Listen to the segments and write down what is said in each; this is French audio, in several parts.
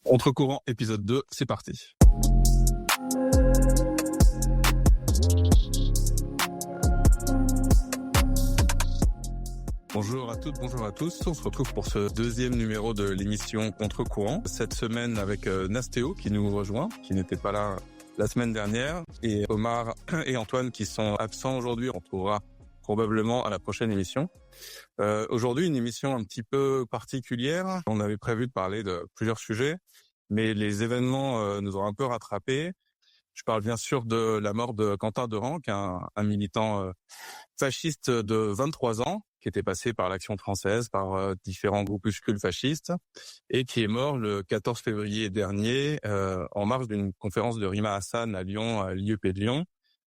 Contre-courant, épisode 2, c'est parti. Bonjour à toutes, bonjour à tous. On se retrouve pour ce deuxième numéro de l'émission Contre-courant. Cette semaine avec Nastéo qui nous rejoint, qui n'était pas là la semaine dernière, et Omar et Antoine qui sont absents aujourd'hui. On retrouvera probablement à la prochaine émission. Aujourd'hui, une émission un petit peu particulière. On avait prévu de parler de plusieurs sujets, mais les événements nous ont un peu rattrapés. Je parle bien sûr de la mort de Quentin Derenque, un militant fasciste de 23 ans, qui était passé par l'Action française, par différents groupuscules fascistes, et qui est mort le 14 février dernier, en marge d'une conférence de Rima Hassan à Lyon, à l'IEP de Lyon,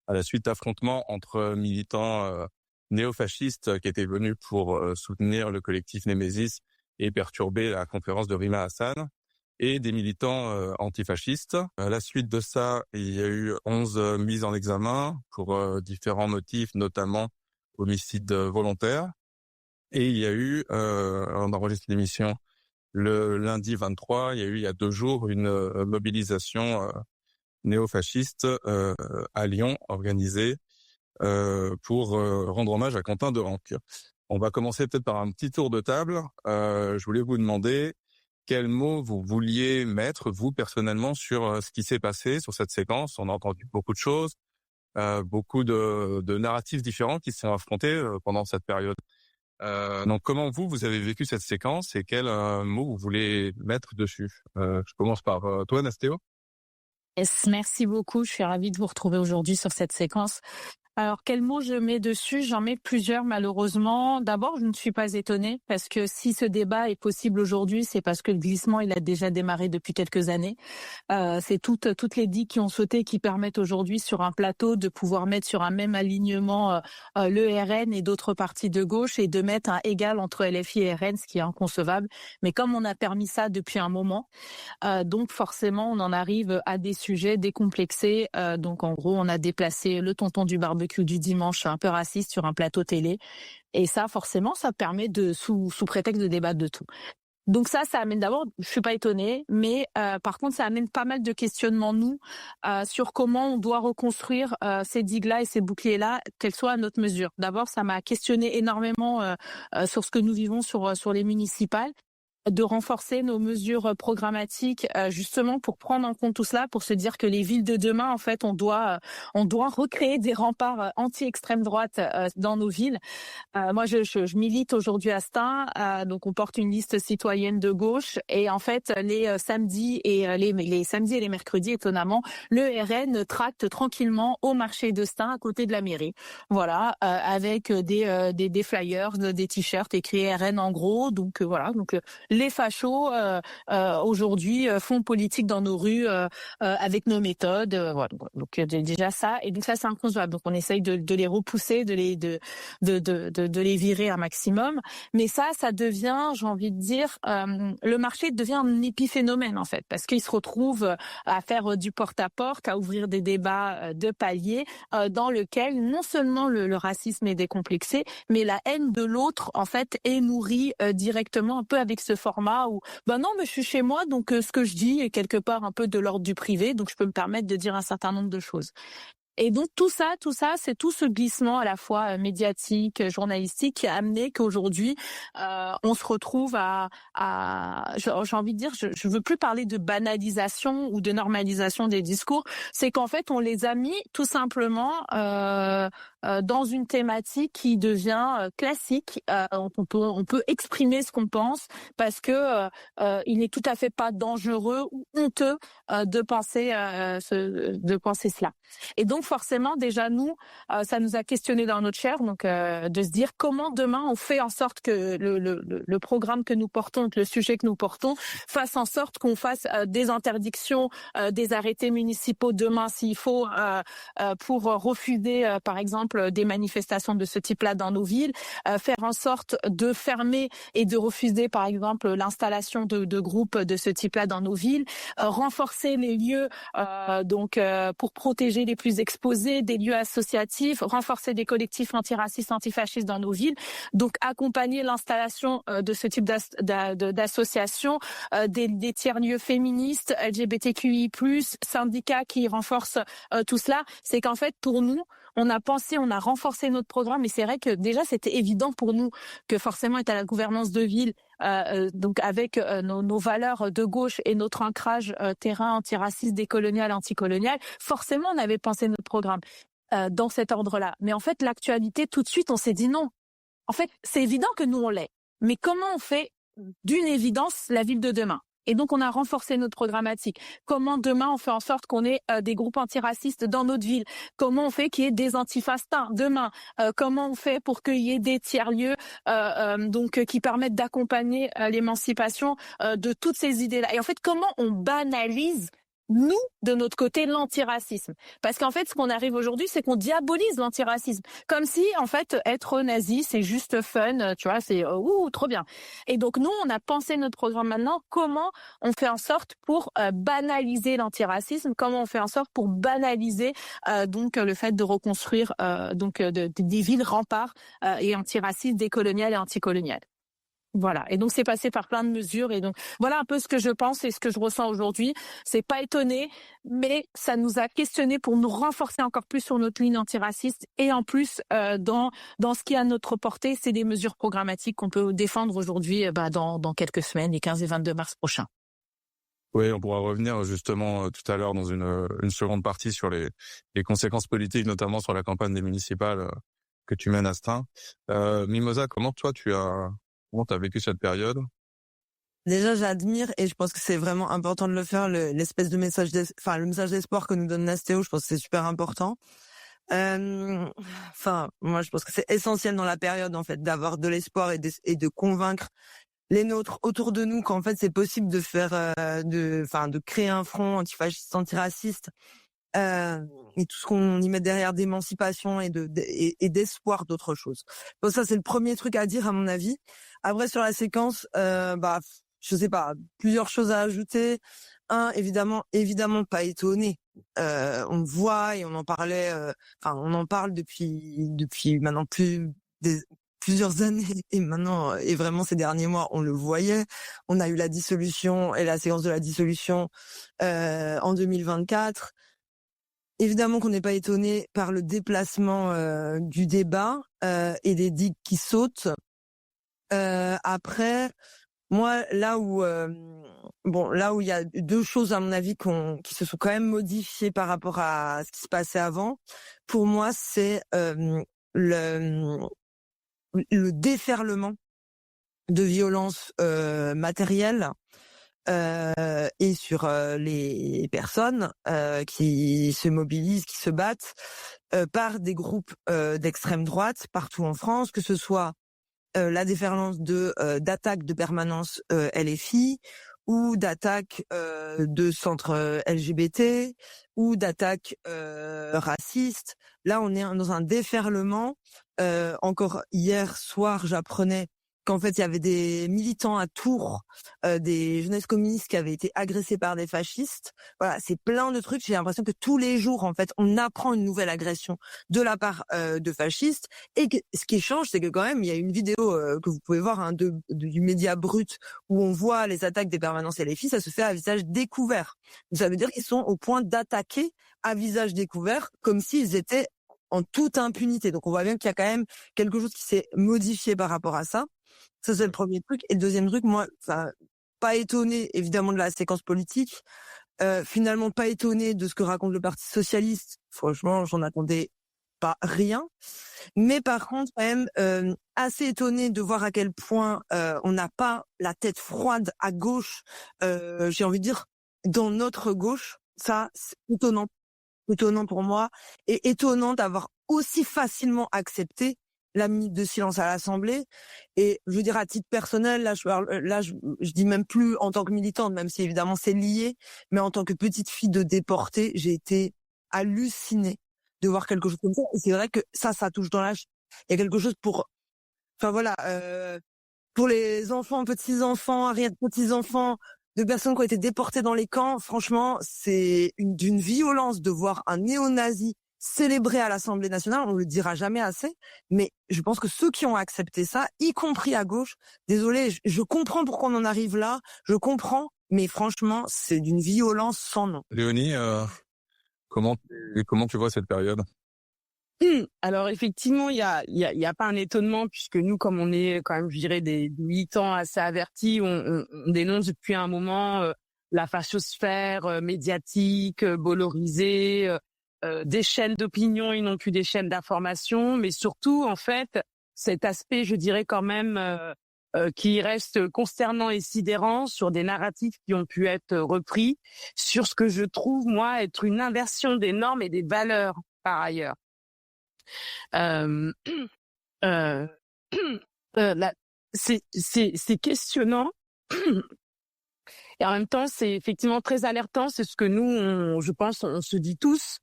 à la suite d'affrontements entre militants néofascistes qui étaient venus pour soutenir le collectif Némésis et perturber la conférence de Rima Hassan, et des militants antifascistes. À la suite de ça, il y a eu 11 mises en examen pour différents motifs, notamment homicide volontaire. Et il y a eu, on enregistre l'émission le lundi 23, il y a 2 jours, une mobilisation néofasciste à Lyon, organisée pour rendre hommage à Quentin Derenque. On va commencer peut-être par un petit tour de table. Je voulais vous demander quels mots vous vouliez mettre, vous, personnellement, sur ce qui s'est passé, sur cette séquence. On a entendu beaucoup de choses, beaucoup de narratifs différents qui se sont affrontés pendant cette période. Donc, comment vous avez vécu cette séquence et quels mots vous voulez mettre dessus? Je commence par toi, Nastéo. Yes, merci beaucoup. Je suis ravie de vous retrouver aujourd'hui sur cette séquence. Alors, quels mots je mets dessus? J'en mets plusieurs, malheureusement. D'abord, je ne suis pas étonnée parce que si ce débat est possible aujourd'hui, c'est parce que le glissement, il a déjà démarré depuis quelques années. C'est toutes les digues qui ont sauté qui permettent aujourd'hui sur un plateau de pouvoir mettre sur un même alignement le RN et d'autres partis de gauche et de mettre un égal entre LFI et RN, ce qui est inconcevable. Mais comme on a permis ça depuis un moment, donc forcément, on en arrive à des sujets décomplexés. Donc en gros, on a déplacé le tonton du barbecue du dimanche un peu raciste sur un plateau télé. Et ça, forcément, ça permet de, sous prétexte de débattre de tout. Donc ça amène d'abord, je suis pas étonnée, mais par contre, ça amène pas mal de questionnements, nous, sur comment on doit reconstruire ces digues-là et ces boucliers-là, qu'elles soient à notre mesure. D'abord, ça m'a questionné énormément sur ce que nous vivons sur les municipales, de renforcer nos mesures programmatiques justement pour prendre en compte tout cela, pour se dire que les villes de demain, en fait, on doit recréer des remparts anti-extrême droite dans nos villes. Moi, je milite aujourd'hui à Stein, donc on porte une liste citoyenne de gauche, et en fait, les samedis et les mercredis, étonnamment, le RN tracte tranquillement au marché de Stein, à côté de la mairie. Voilà, avec des flyers, des t-shirts écrits RN en gros. Donc voilà, donc les fachos aujourd'hui font politique dans nos rues avec nos méthodes. Voilà. Donc déjà ça, et donc ça c'est inconcevable. Donc on essaye de les repousser, de les virer un maximum. Mais ça devient, j'ai envie de dire, le marché devient un épiphénomène en fait, parce qu'ils se retrouvent à faire du porte-à-porte, à ouvrir des débats de palier dans lequel non seulement le racisme est décomplexé, mais la haine de l'autre en fait est nourrie directement, un peu avec ce format où non, mais je suis chez moi, donc ce que je dis est quelque part un peu de l'ordre du privé, donc je peux me permettre de dire un certain nombre de choses. Et donc tout ça, c'est tout ce glissement à la fois médiatique, journalistique qui a amené qu'aujourd'hui on se retrouve j'ai envie de dire, je veux plus parler de banalisation ou de normalisation des discours, c'est qu'en fait on les a mis tout simplement dans une thématique qui devient classique. On peut exprimer ce qu'on pense parce que il n'est tout à fait pas dangereux ou honteux de penser cela. Et donc forcément déjà nous, ça nous a questionné dans notre chair, donc de se dire comment demain on fait en sorte que le programme que nous portons, que le sujet que nous portons, fasse en sorte qu'on fasse des interdictions, des arrêtés municipaux demain s'il faut, pour refuser par exemple exemple, des manifestations de ce type-là dans nos villes, faire en sorte de fermer et de refuser, par exemple, l'installation de groupes de ce type-là dans nos villes, renforcer les lieux pour protéger les plus exposés, des lieux associatifs, renforcer des collectifs antiracistes, antifascistes dans nos villes, donc accompagner l'installation de ce type d'associations, des tiers-lieux féministes, LGBTQI+, syndicats qui renforcent tout cela. C'est qu'en fait, pour nous, on a renforcé notre programme, et c'est vrai que déjà c'était évident pour nous que forcément être à la gouvernance de ville, donc avec nos valeurs de gauche et notre ancrage terrain antiraciste, décolonial, anticolonial, forcément on avait pensé notre programme dans cet ordre-là. Mais en fait, l'actualité, tout de suite, on s'est dit non. En fait, c'est évident que nous on l'est, mais comment on fait d'une évidence la ville de demain? Et donc, on a renforcé notre programmatique. Comment demain, on fait en sorte qu'on ait des groupes antiracistes dans notre ville? Comment on fait qu'il y ait des antifastins demain? Comment on fait pour qu'il y ait des tiers-lieux qui permettent d'accompagner l'émancipation de toutes ces idées-là? Et en fait, comment on banalise nous, de notre côté, l'antiracisme? Parce qu'en fait, ce qu'on arrive aujourd'hui, c'est qu'on diabolise l'antiracisme. Comme si, en fait, être nazi, c'est juste fun, tu vois, c'est trop bien. Et donc, nous, on a pensé notre programme maintenant. Comment on fait en sorte pour banaliser l'antiracisme? Comment on fait en sorte pour banaliser le fait de reconstruire des villes remparts et antiracistes, décoloniales et anticoloniales? Voilà. Et donc, c'est passé par plein de mesures. Et donc, voilà un peu ce que je pense et ce que je ressens aujourd'hui. C'est pas étonné, mais ça nous a questionné pour nous renforcer encore plus sur notre ligne antiraciste. Et en plus, dans ce qui est à notre portée, c'est des mesures programmatiques qu'on peut défendre aujourd'hui, dans quelques semaines, les 15 et 22 mars prochains. Oui, on pourra revenir justement tout à l'heure dans une seconde partie sur les conséquences politiques, notamment sur la campagne des municipales que tu mènes à Stein. Mimosa, comment t'as vécu cette période? Déjà, j'admire, et je pense que c'est vraiment important de le faire, l'espèce de message le message d'espoir que nous donne Nastéo. Je pense que c'est super important. Moi, je pense que c'est essentiel dans la période, en fait, d'avoir de l'espoir et de convaincre les nôtres autour de nous qu'en fait, c'est possible de faire, de créer un front antifasciste, antiraciste, et tout ce qu'on y met derrière d'émancipation et d'espoir d'autre chose. Donc ça, c'est le premier truc à dire, à mon avis. Après, sur la séquence, je sais pas, plusieurs choses à ajouter. Un, évidemment pas étonné. On voit et on en parlait, on en parle depuis maintenant plusieurs années, et maintenant, et vraiment ces derniers mois, on le voyait. On a eu la dissolution et la séquence de la dissolution en 2024. Évidemment qu'on n'est pas étonné par le déplacement du débat et des digues qui sautent. Après, moi, là où il y a deux choses à mon avis qui se sont quand même modifiées par rapport à ce qui se passait avant, pour moi, c'est le déferlement de violences matérielles et sur les personnes qui se mobilisent, qui se battent par des groupes d'extrême droite partout en France, que ce soit la déferlance d'attaques de permanence LFI, ou d'attaques de centres LGBT, ou d'attaques racistes. Là, on est dans un déferlement. Encore hier soir, j'apprenais qu'en fait, il y avait des militants à Tours, des jeunesses communistes qui avaient été agressés par des fascistes. Voilà, c'est plein de trucs. J'ai l'impression que tous les jours, en fait, on apprend une nouvelle agression de la part de fascistes. Et ce qui change, c'est que quand même, il y a une vidéo que vous pouvez voir du Média Brut où on voit les attaques des permanences LFI. Ça se fait à visage découvert. Donc, ça veut dire qu'ils sont au point d'attaquer à visage découvert, comme s'ils étaient en toute impunité. Donc, on voit bien qu'il y a quand même quelque chose qui s'est modifié par rapport à ça. Ça, c'est le premier truc. Et le deuxième truc, moi, pas étonné, évidemment, de la séquence politique. Finalement, pas étonné de ce que raconte le Parti socialiste. Franchement, j'en attendais pas rien. Mais par contre, quand même, assez étonné de voir à quel point on n'a pas la tête froide à gauche. J'ai envie de dire, dans notre gauche. Ça, c'est étonnant pour moi. Et étonnant d'avoir aussi facilement accepté la minute de silence à l'Assemblée. Et je veux dire, à titre personnel, je dis même plus en tant que militante, même si évidemment c'est lié, mais en tant que petite fille de déportée, j'ai été hallucinée de voir quelque chose comme ça. Et c'est vrai que ça touche dans l'âge. Il y a quelque chose pour, enfin voilà, pour les enfants, petits-enfants, arrière-petits-enfants, de personnes qui ont été déportées dans les camps. Franchement, c'est d'une violence de voir un néo-nazi célébré à l'Assemblée nationale. On le dira jamais assez. Mais je pense que ceux qui ont accepté ça, y compris à gauche, désolé, je comprends pourquoi on en arrive là. Je comprends. Mais franchement, c'est d'une violence sans nom. Léonie, comment tu vois cette période? Alors effectivement, il y a pas un étonnement puisque nous, comme on est quand même, je dirais, des militants assez avertis, on dénonce depuis un moment la fachosphère médiatique, bollorisée, des chaînes d'opinion et non plus des chaînes d'information, mais surtout en fait cet aspect, je dirais quand même, qui reste consternant et sidérant sur des narratifs qui ont pu être repris, sur ce que je trouve moi être une inversion des normes et des valeurs par ailleurs. C'est questionnant et en même temps c'est effectivement très alertant. C'est ce que nous, je pense, on se dit tous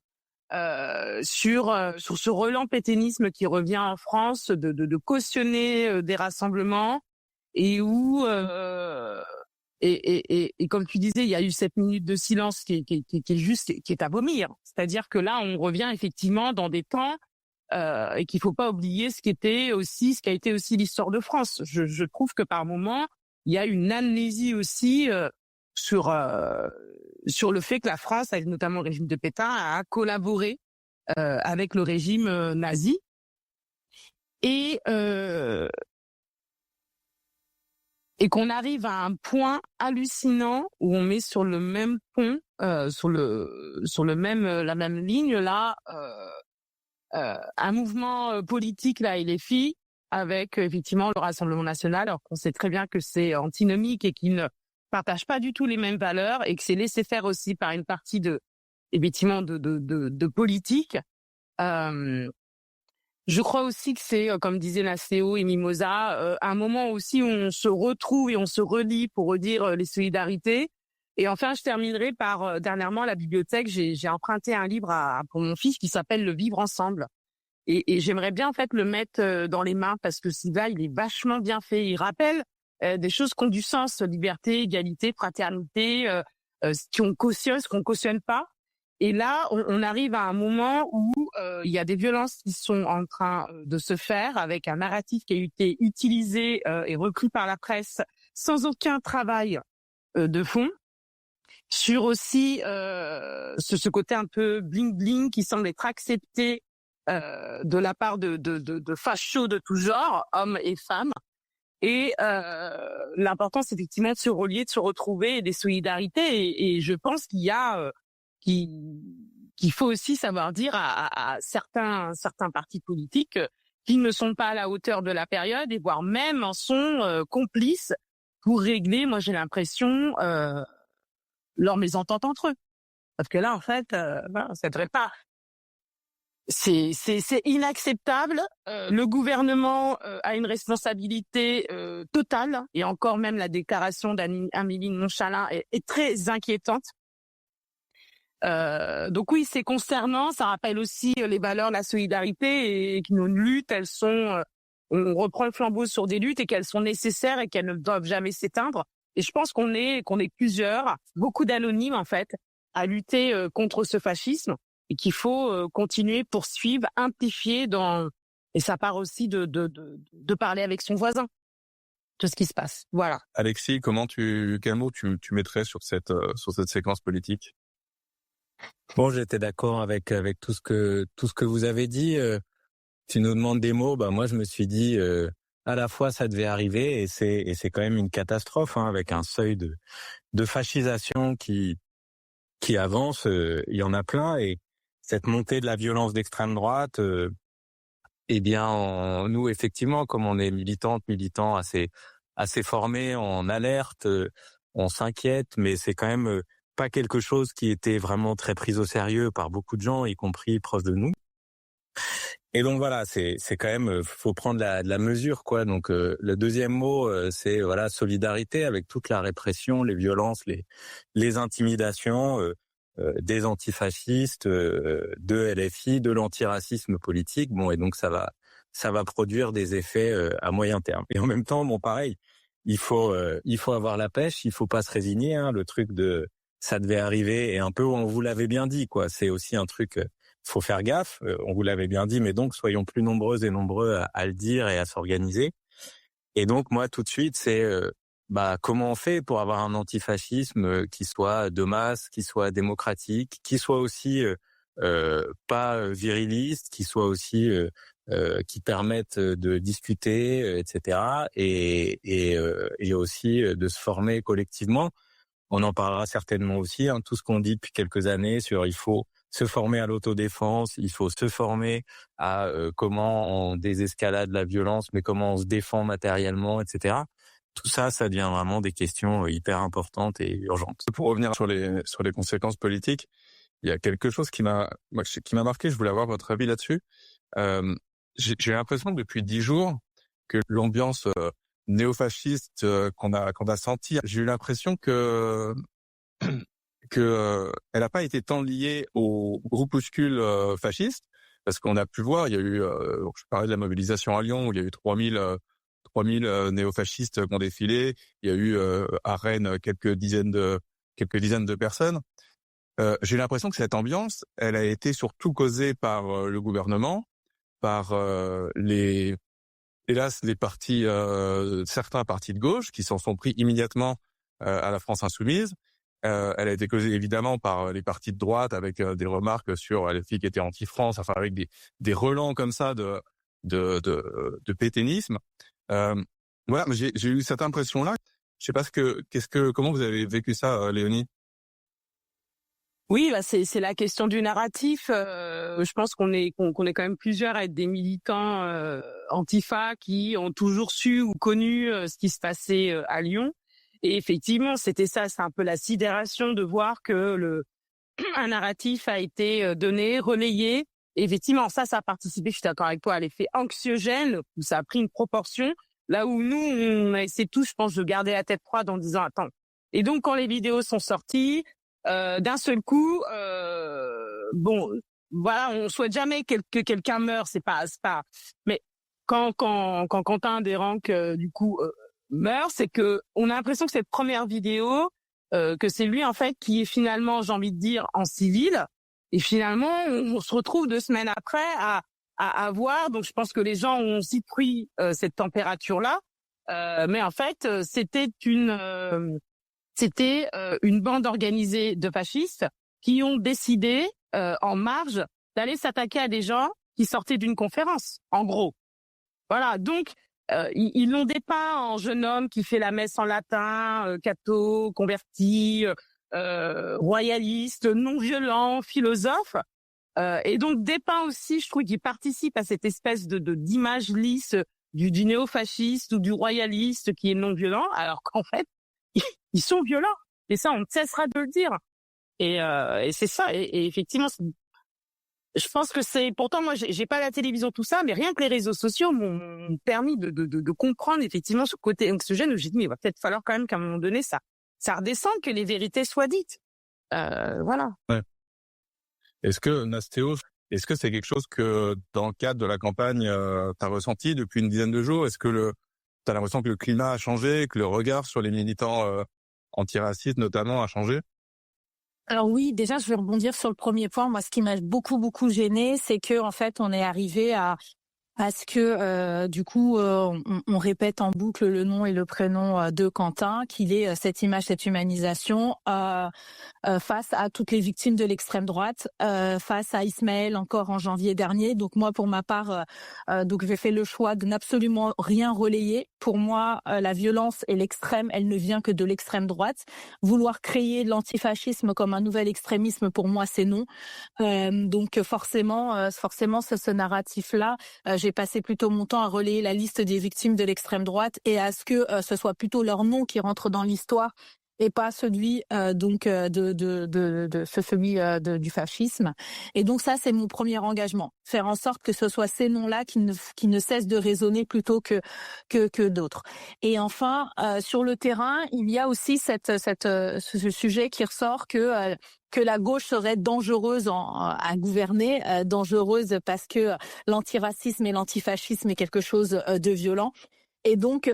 sur ce relent pétainisme qui revient en France de cautionner des rassemblements et où et comme tu disais, il y a eu cette minute de silence qui est juste, qui est à vomir. C'est-à-dire que là, on revient effectivement dans des temps et qu'il faut pas oublier ce qui a été aussi l'histoire de France. Je trouve que par moment, il y a une amnésie aussi sur le fait que la France, avec notamment le régime de Pétain, a collaboré avec le régime nazi et qu'on arrive à un point hallucinant où on met sur le même pont, sur le même la même ligne là. Un mouvement politique là et les filles avec effectivement le Rassemblement national, alors qu'on sait très bien que c'est antinomique et qu'ils ne partagent pas du tout les mêmes valeurs et que c'est laissé faire aussi par une partie de politique. Je crois aussi que c'est, comme disaient Nastéo et Mimosa, un moment aussi où on se retrouve et on se relie pour redire les solidarités. Et enfin, je terminerai par, dernièrement, à la bibliothèque, j'ai emprunté un livre pour mon fils qui s'appelle Le Vivre ensemble. Et j'aimerais bien, en fait, le mettre dans les mains parce que ce livre-là, il est vachement bien fait. Il rappelle des choses qui ont du sens, liberté, égalité, fraternité, ce qu'on cautionne pas. Et là, on arrive à un moment où il y a des violences qui sont en train de se faire avec un narratif qui a été utilisé et repris par la presse sans aucun travail de fond. Sur aussi ce côté un peu bling-bling qui semble être accepté de la part de fachos de tout genre, hommes et femmes. Et l'important, c'est effectivement de se relier, de se retrouver et des solidarités. Et je pense qu'il y a qu'il faut aussi savoir dire à certains partis politiques qui ne sont pas à la hauteur de la période et voire même en sont complices pour régler, moi j'ai l'impression, leur mésentente entre eux. Parce que là, en fait, ça devrait pas. C'est inacceptable. Le gouvernement a une responsabilité totale et encore même la déclaration d'Amélie de Montchalin est très inquiétante. Donc oui, c'est concernant. Ça rappelle aussi les valeurs de la solidarité et que nos luttes, elles sont. On reprend le flambeau sur des luttes et qu'elles sont nécessaires et qu'elles ne doivent jamais s'éteindre. Et je pense qu'on est plusieurs, beaucoup d'anonymes en fait, à lutter contre ce fascisme et qu'il faut continuer, poursuivre, amplifier et ça part aussi de parler avec son voisin de ce qui se passe. Voilà. Alexis, quel mot tu mettrais sur cette séquence politique? Bon, j'étais d'accord avec tout ce que vous avez dit. Tu nous demandes des mots, moi je me suis dit à la fois ça devait arriver et c'est quand même une catastrophe avec un seuil de fascisation qui avance, il y en a plein et cette montée de la violence d'extrême droite nous effectivement comme on est militants assez formés, on alerte, on s'inquiète mais c'est quand même pas quelque chose qui était vraiment très pris au sérieux par beaucoup de gens y compris proches de nous. Et donc voilà, c'est quand même faut prendre de la mesure quoi. Donc le deuxième mot c'est solidarité avec toute la répression, les violences, les intimidations. des antifascistes, de LFI, de l'antiracisme politique. Bon, et donc ça va produire des effets à moyen terme. Et en même temps, bon, pareil, il faut avoir la pêche, il faut pas se résigner. Hein, le truc de ça devait arriver, et un peu on vous l'avait bien dit, quoi. C'est aussi un truc, faut faire gaffe. On vous l'avait bien dit, mais donc soyons plus nombreuses et nombreux à le dire et à s'organiser. Et donc moi, tout de suite, c'est comment on fait pour avoir un antifascisme qui soit de masse, qui soit démocratique, qui soit aussi pas viriliste, qui soit aussi qui permette de discuter, etc. Et aussi de se former collectivement. On en parlera certainement aussi, hein, tout ce qu'on dit depuis quelques années sur il faut se former à l'autodéfense, il faut se former à comment on désescalade la violence, mais comment on se défend matériellement, etc. Tout ça, ça devient vraiment des questions hyper importantes et urgentes. Pour revenir sur les conséquences politiques, il y a quelque chose qui m'a marqué. Je voulais avoir votre avis là-dessus. J'ai l'impression que depuis 10 jours que l'ambiance néofasciste qu'on a senti, j'ai eu l'impression que elle n'a pas été tant liée au groupuscule fasciste, parce qu'on a pu voir, il y a eu, je parlais de la mobilisation à Lyon, où il y a eu 3000 néofascistes qui ont défilé. Il y a eu à Rennes quelques dizaines de personnes. J'ai l'impression que cette ambiance, elle a été surtout causée par le gouvernement, par les partis, certains partis de gauche qui s'en sont pris immédiatement à la France insoumise. Elle a été causée évidemment par les partis de droite, avec des remarques sur les filles qui étaient anti-France, enfin avec des relents comme ça de pétainisme. Voilà, mais j'ai eu cette impression-là. Je sais pas comment vous avez vécu ça, Léonie? Oui, c'est la question du narratif. Je pense qu'on est quand même plusieurs à être des militants antifa qui ont toujours su ou connu ce qui se passait à Lyon. Et effectivement, c'était ça, c'est un peu la sidération de voir que un narratif a été donné, relayé. Et effectivement, ça a participé, je suis d'accord avec toi, à l'effet anxiogène, où ça a pris une proportion, là où nous, on a essayé tous, je pense, de garder la tête froide en disant, attends. Et donc, quand les vidéos sont sorties, d'un seul coup, bon, voilà, on souhaite jamais que quelqu'un meure, c'est pas, mais quand Quentin Desranques, du coup, meurt, c'est que on a l'impression que cette première vidéo, que c'est lui en fait qui est finalement, j'ai envie de dire, en civil, et finalement on se retrouve 2 semaines après à voir. Donc je pense que les gens ont aussi pris cette température là, mais en fait c'était une bande organisée de fascistes qui ont décidé en marge d'aller s'attaquer à des gens qui sortaient d'une conférence, en gros. Voilà, donc ils l'ont dépeint en jeune homme qui fait la messe en latin, catho, converti, royaliste, non violent, philosophe, et donc dépeint aussi, je trouve, qu'il participe à cette espèce d'image lisse du néofasciste ou du royaliste qui est non violent, alors qu'en fait ils sont violents. Et ça, on ne cessera de le dire. Et c'est ça. Et effectivement, je pense que c'est, pourtant moi j'ai pas la télévision, tout ça, mais rien que les réseaux sociaux m'ont permis de comprendre effectivement ce côté anxiogène, où j'ai dit mais il va peut-être falloir quand même qu'à un moment donné ça redescende, que les vérités soient dites. Voilà. Ouais. Est-ce que c'est quelque chose que dans le cadre de la campagne t'as ressenti depuis une dizaine de jours? Est-ce que t'as l'impression que le climat a changé, que le regard sur les militants antiracistes notamment a changé? Alors oui, déjà, je vais rebondir sur le premier point. Moi, ce qui m'a beaucoup gênée, c'est que en fait, on est arrivé à ce que du coup on répète en boucle le nom et le prénom de Quentin, qu'il est cette image, cette humanisation face à toutes les victimes de l'extrême droite, face à Ismaël encore en janvier dernier. Donc moi, pour ma part, donc j'ai fait le choix de n'absolument rien relayer. Pour moi, la violence et l'extrême, elle ne vient que de l'extrême droite. Vouloir créer l'antifascisme comme un nouvel extrémisme, pour moi, c'est non. Donc forcément, ce narratif-là, j'ai passé plutôt mon temps à relayer la liste des victimes de l'extrême droite et à ce que ce soit plutôt leur nom qui rentre dans l'histoire et pas celui du fascisme. Et donc ça, c'est mon premier engagement, faire en sorte que ce soit ces noms-là qui ne cessent de résonner plutôt que d'autres. Et enfin, sur le terrain, il y a aussi ce sujet qui ressort que la gauche serait dangereuse à gouverner, dangereuse parce que l'antiracisme et l'antifascisme est quelque chose de violent. Et donc,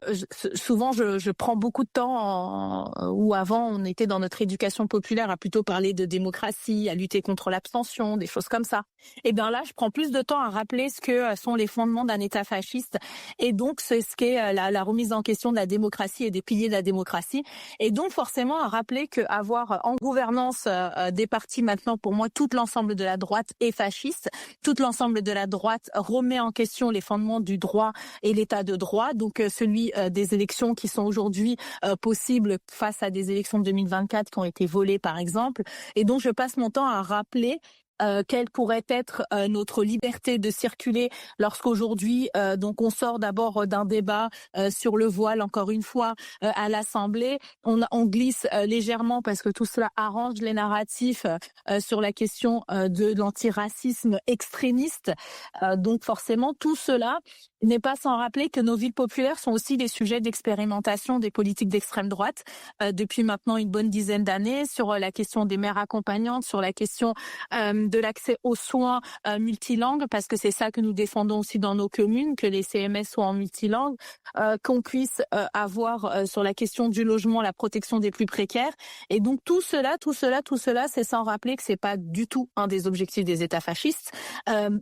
souvent, je prends beaucoup de temps où avant, on était dans notre éducation populaire à plutôt parler de démocratie, à lutter contre l'abstention, des choses comme ça. Et bien là, je prends plus de temps à rappeler ce que sont les fondements d'un État fasciste. Et donc, c'est ce qu'est la remise en question de la démocratie et des piliers de la démocratie. Et donc, forcément, à rappeler qu'avoir en gouvernance des partis maintenant, pour moi, tout l'ensemble de la droite est fasciste. Tout l'ensemble de la droite remet en question les fondements du droit et l'état de droit. Donc, celui des élections qui sont aujourd'hui possibles face à des élections de 2024 qui ont été volées, par exemple. Et donc, je passe mon temps à rappeler quelle pourrait être notre liberté de circuler lorsqu'aujourd'hui donc on sort d'abord d'un débat sur le voile, encore une fois, à l'Assemblée, on glisse légèrement parce que tout cela arrange les narratifs sur la question de l'antiracisme extrémiste. Donc forcément tout cela n'est pas sans rappeler que nos villes populaires sont aussi des sujets d'expérimentation des politiques d'extrême droite depuis maintenant une bonne dizaine d'années, sur la question des mères accompagnantes, sur la question de l'accès aux soins multilangues, parce que c'est ça que nous défendons aussi dans nos communes, que les CMS soient en multilangue, qu'on puisse avoir sur la question du logement la protection des plus précaires. Et donc tout cela, c'est sans rappeler que c'est pas du tout un des objectifs des États fascistes.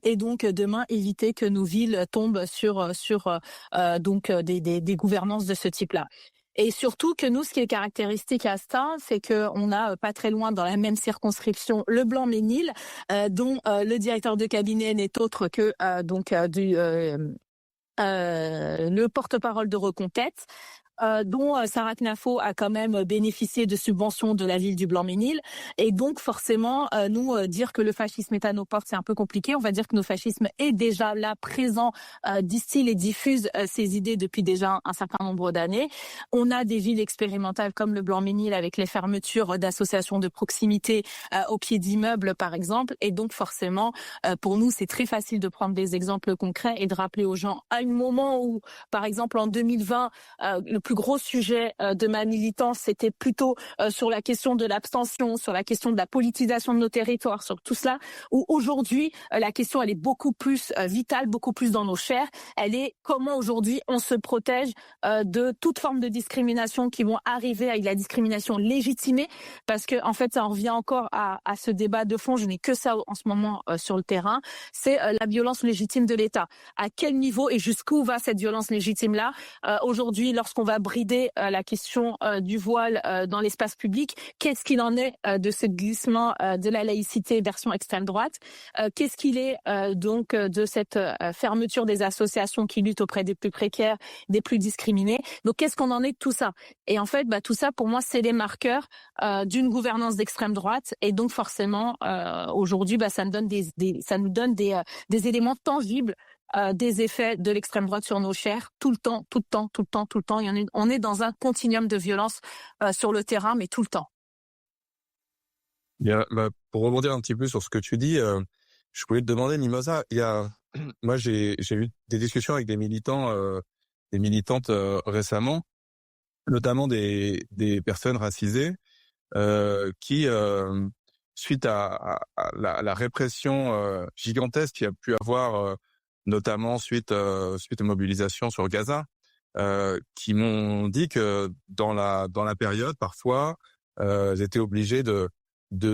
Et donc demain, éviter que nos villes tombent sur des gouvernances de ce type-là. Et surtout que nous, ce qui est caractéristique à ça, c'est qu'on a pas très loin dans la même circonscription le Blanc-Ménil, dont le directeur de cabinet n'est autre que le porte-parole de Reconquête. Dont Sarah Knafo a quand même bénéficié de subventions de la ville du Blanc-Ménil. Et donc forcément, dire que le fascisme est à nos portes, c'est un peu compliqué. On va dire que le fascisme est déjà là, présent, distille et diffuse ses idées depuis déjà un certain nombre d'années. On a des villes expérimentales comme le Blanc-Ménil avec les fermetures d'associations de proximité au pied d'immeubles, par exemple. Et donc forcément, pour nous, c'est très facile de prendre des exemples concrets et de rappeler aux gens à un moment où, par exemple, en 2020, le plus gros sujet de ma militance, c'était plutôt sur la question de l'abstention, sur la question de la politisation de nos territoires, sur tout cela, où aujourd'hui, la question, elle est beaucoup plus vitale, beaucoup plus dans nos chairs. Elle est comment aujourd'hui on se protège de toute forme de discrimination qui vont arriver avec la discrimination légitimée, parce que en fait, ça en revient encore à ce débat de fond. Je n'ai que ça en ce moment sur le terrain. C'est la violence légitime de l'État. À quel niveau et jusqu'où va cette violence légitime-là aujourd'hui, lorsqu'on va brider la question du voile dans l'espace public, qu'est-ce qu'il en est de ce glissement de la laïcité version extrême droite? Qu'est-ce qu'il est donc de cette fermeture des associations qui luttent auprès des plus précaires, des plus discriminés? Donc qu'est-ce qu'on en est de tout ça? Et en fait, tout ça pour moi, c'est les marqueurs d'une gouvernance d'extrême droite. Et donc forcément, aujourd'hui, ça nous donne des éléments tangibles des effets de l'extrême droite sur nos chairs tout le temps. On est dans un continuum de violence sur le terrain, mais tout le temps. Bien, pour rebondir un petit peu sur ce que tu dis, je voulais te demander, Mimosa, moi j'ai eu des discussions avec des militants, des militantes récemment, notamment des personnes racisées, qui suite à la répression gigantesque qu'il y a pu avoir, notamment suite aux mobilisations sur Gaza, qui m'ont dit que dans la période, parfois, ils étaient obligés de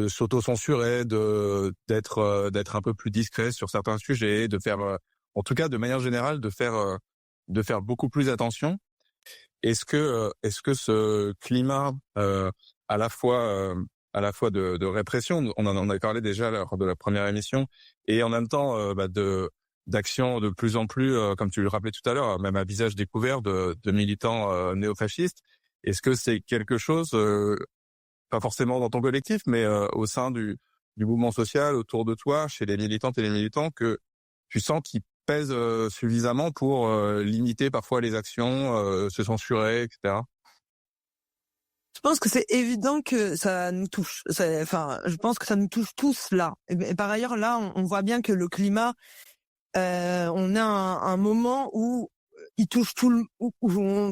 s'auto-censurer, d'être un peu plus discrets sur certains sujets, de faire, en tout cas de manière générale, de faire beaucoup plus attention. Est-ce que ce climat à la fois de répression, on en a parlé déjà lors de la première émission, et en même temps d'action de plus en plus, comme tu le rappelais tout à l'heure, même à visage découvert de militants néofascistes, est-ce que c'est quelque chose, pas forcément dans ton collectif, mais au sein du mouvement social autour de toi, chez les militantes et les militants, que tu sens qu'ils pèsent suffisamment pour limiter parfois les actions, se censurer, etc. Je pense que c'est évident que ça nous touche. Enfin, je pense que ça nous touche tous là. Et par ailleurs, là, on voit bien que le climat, on a un moment où il touche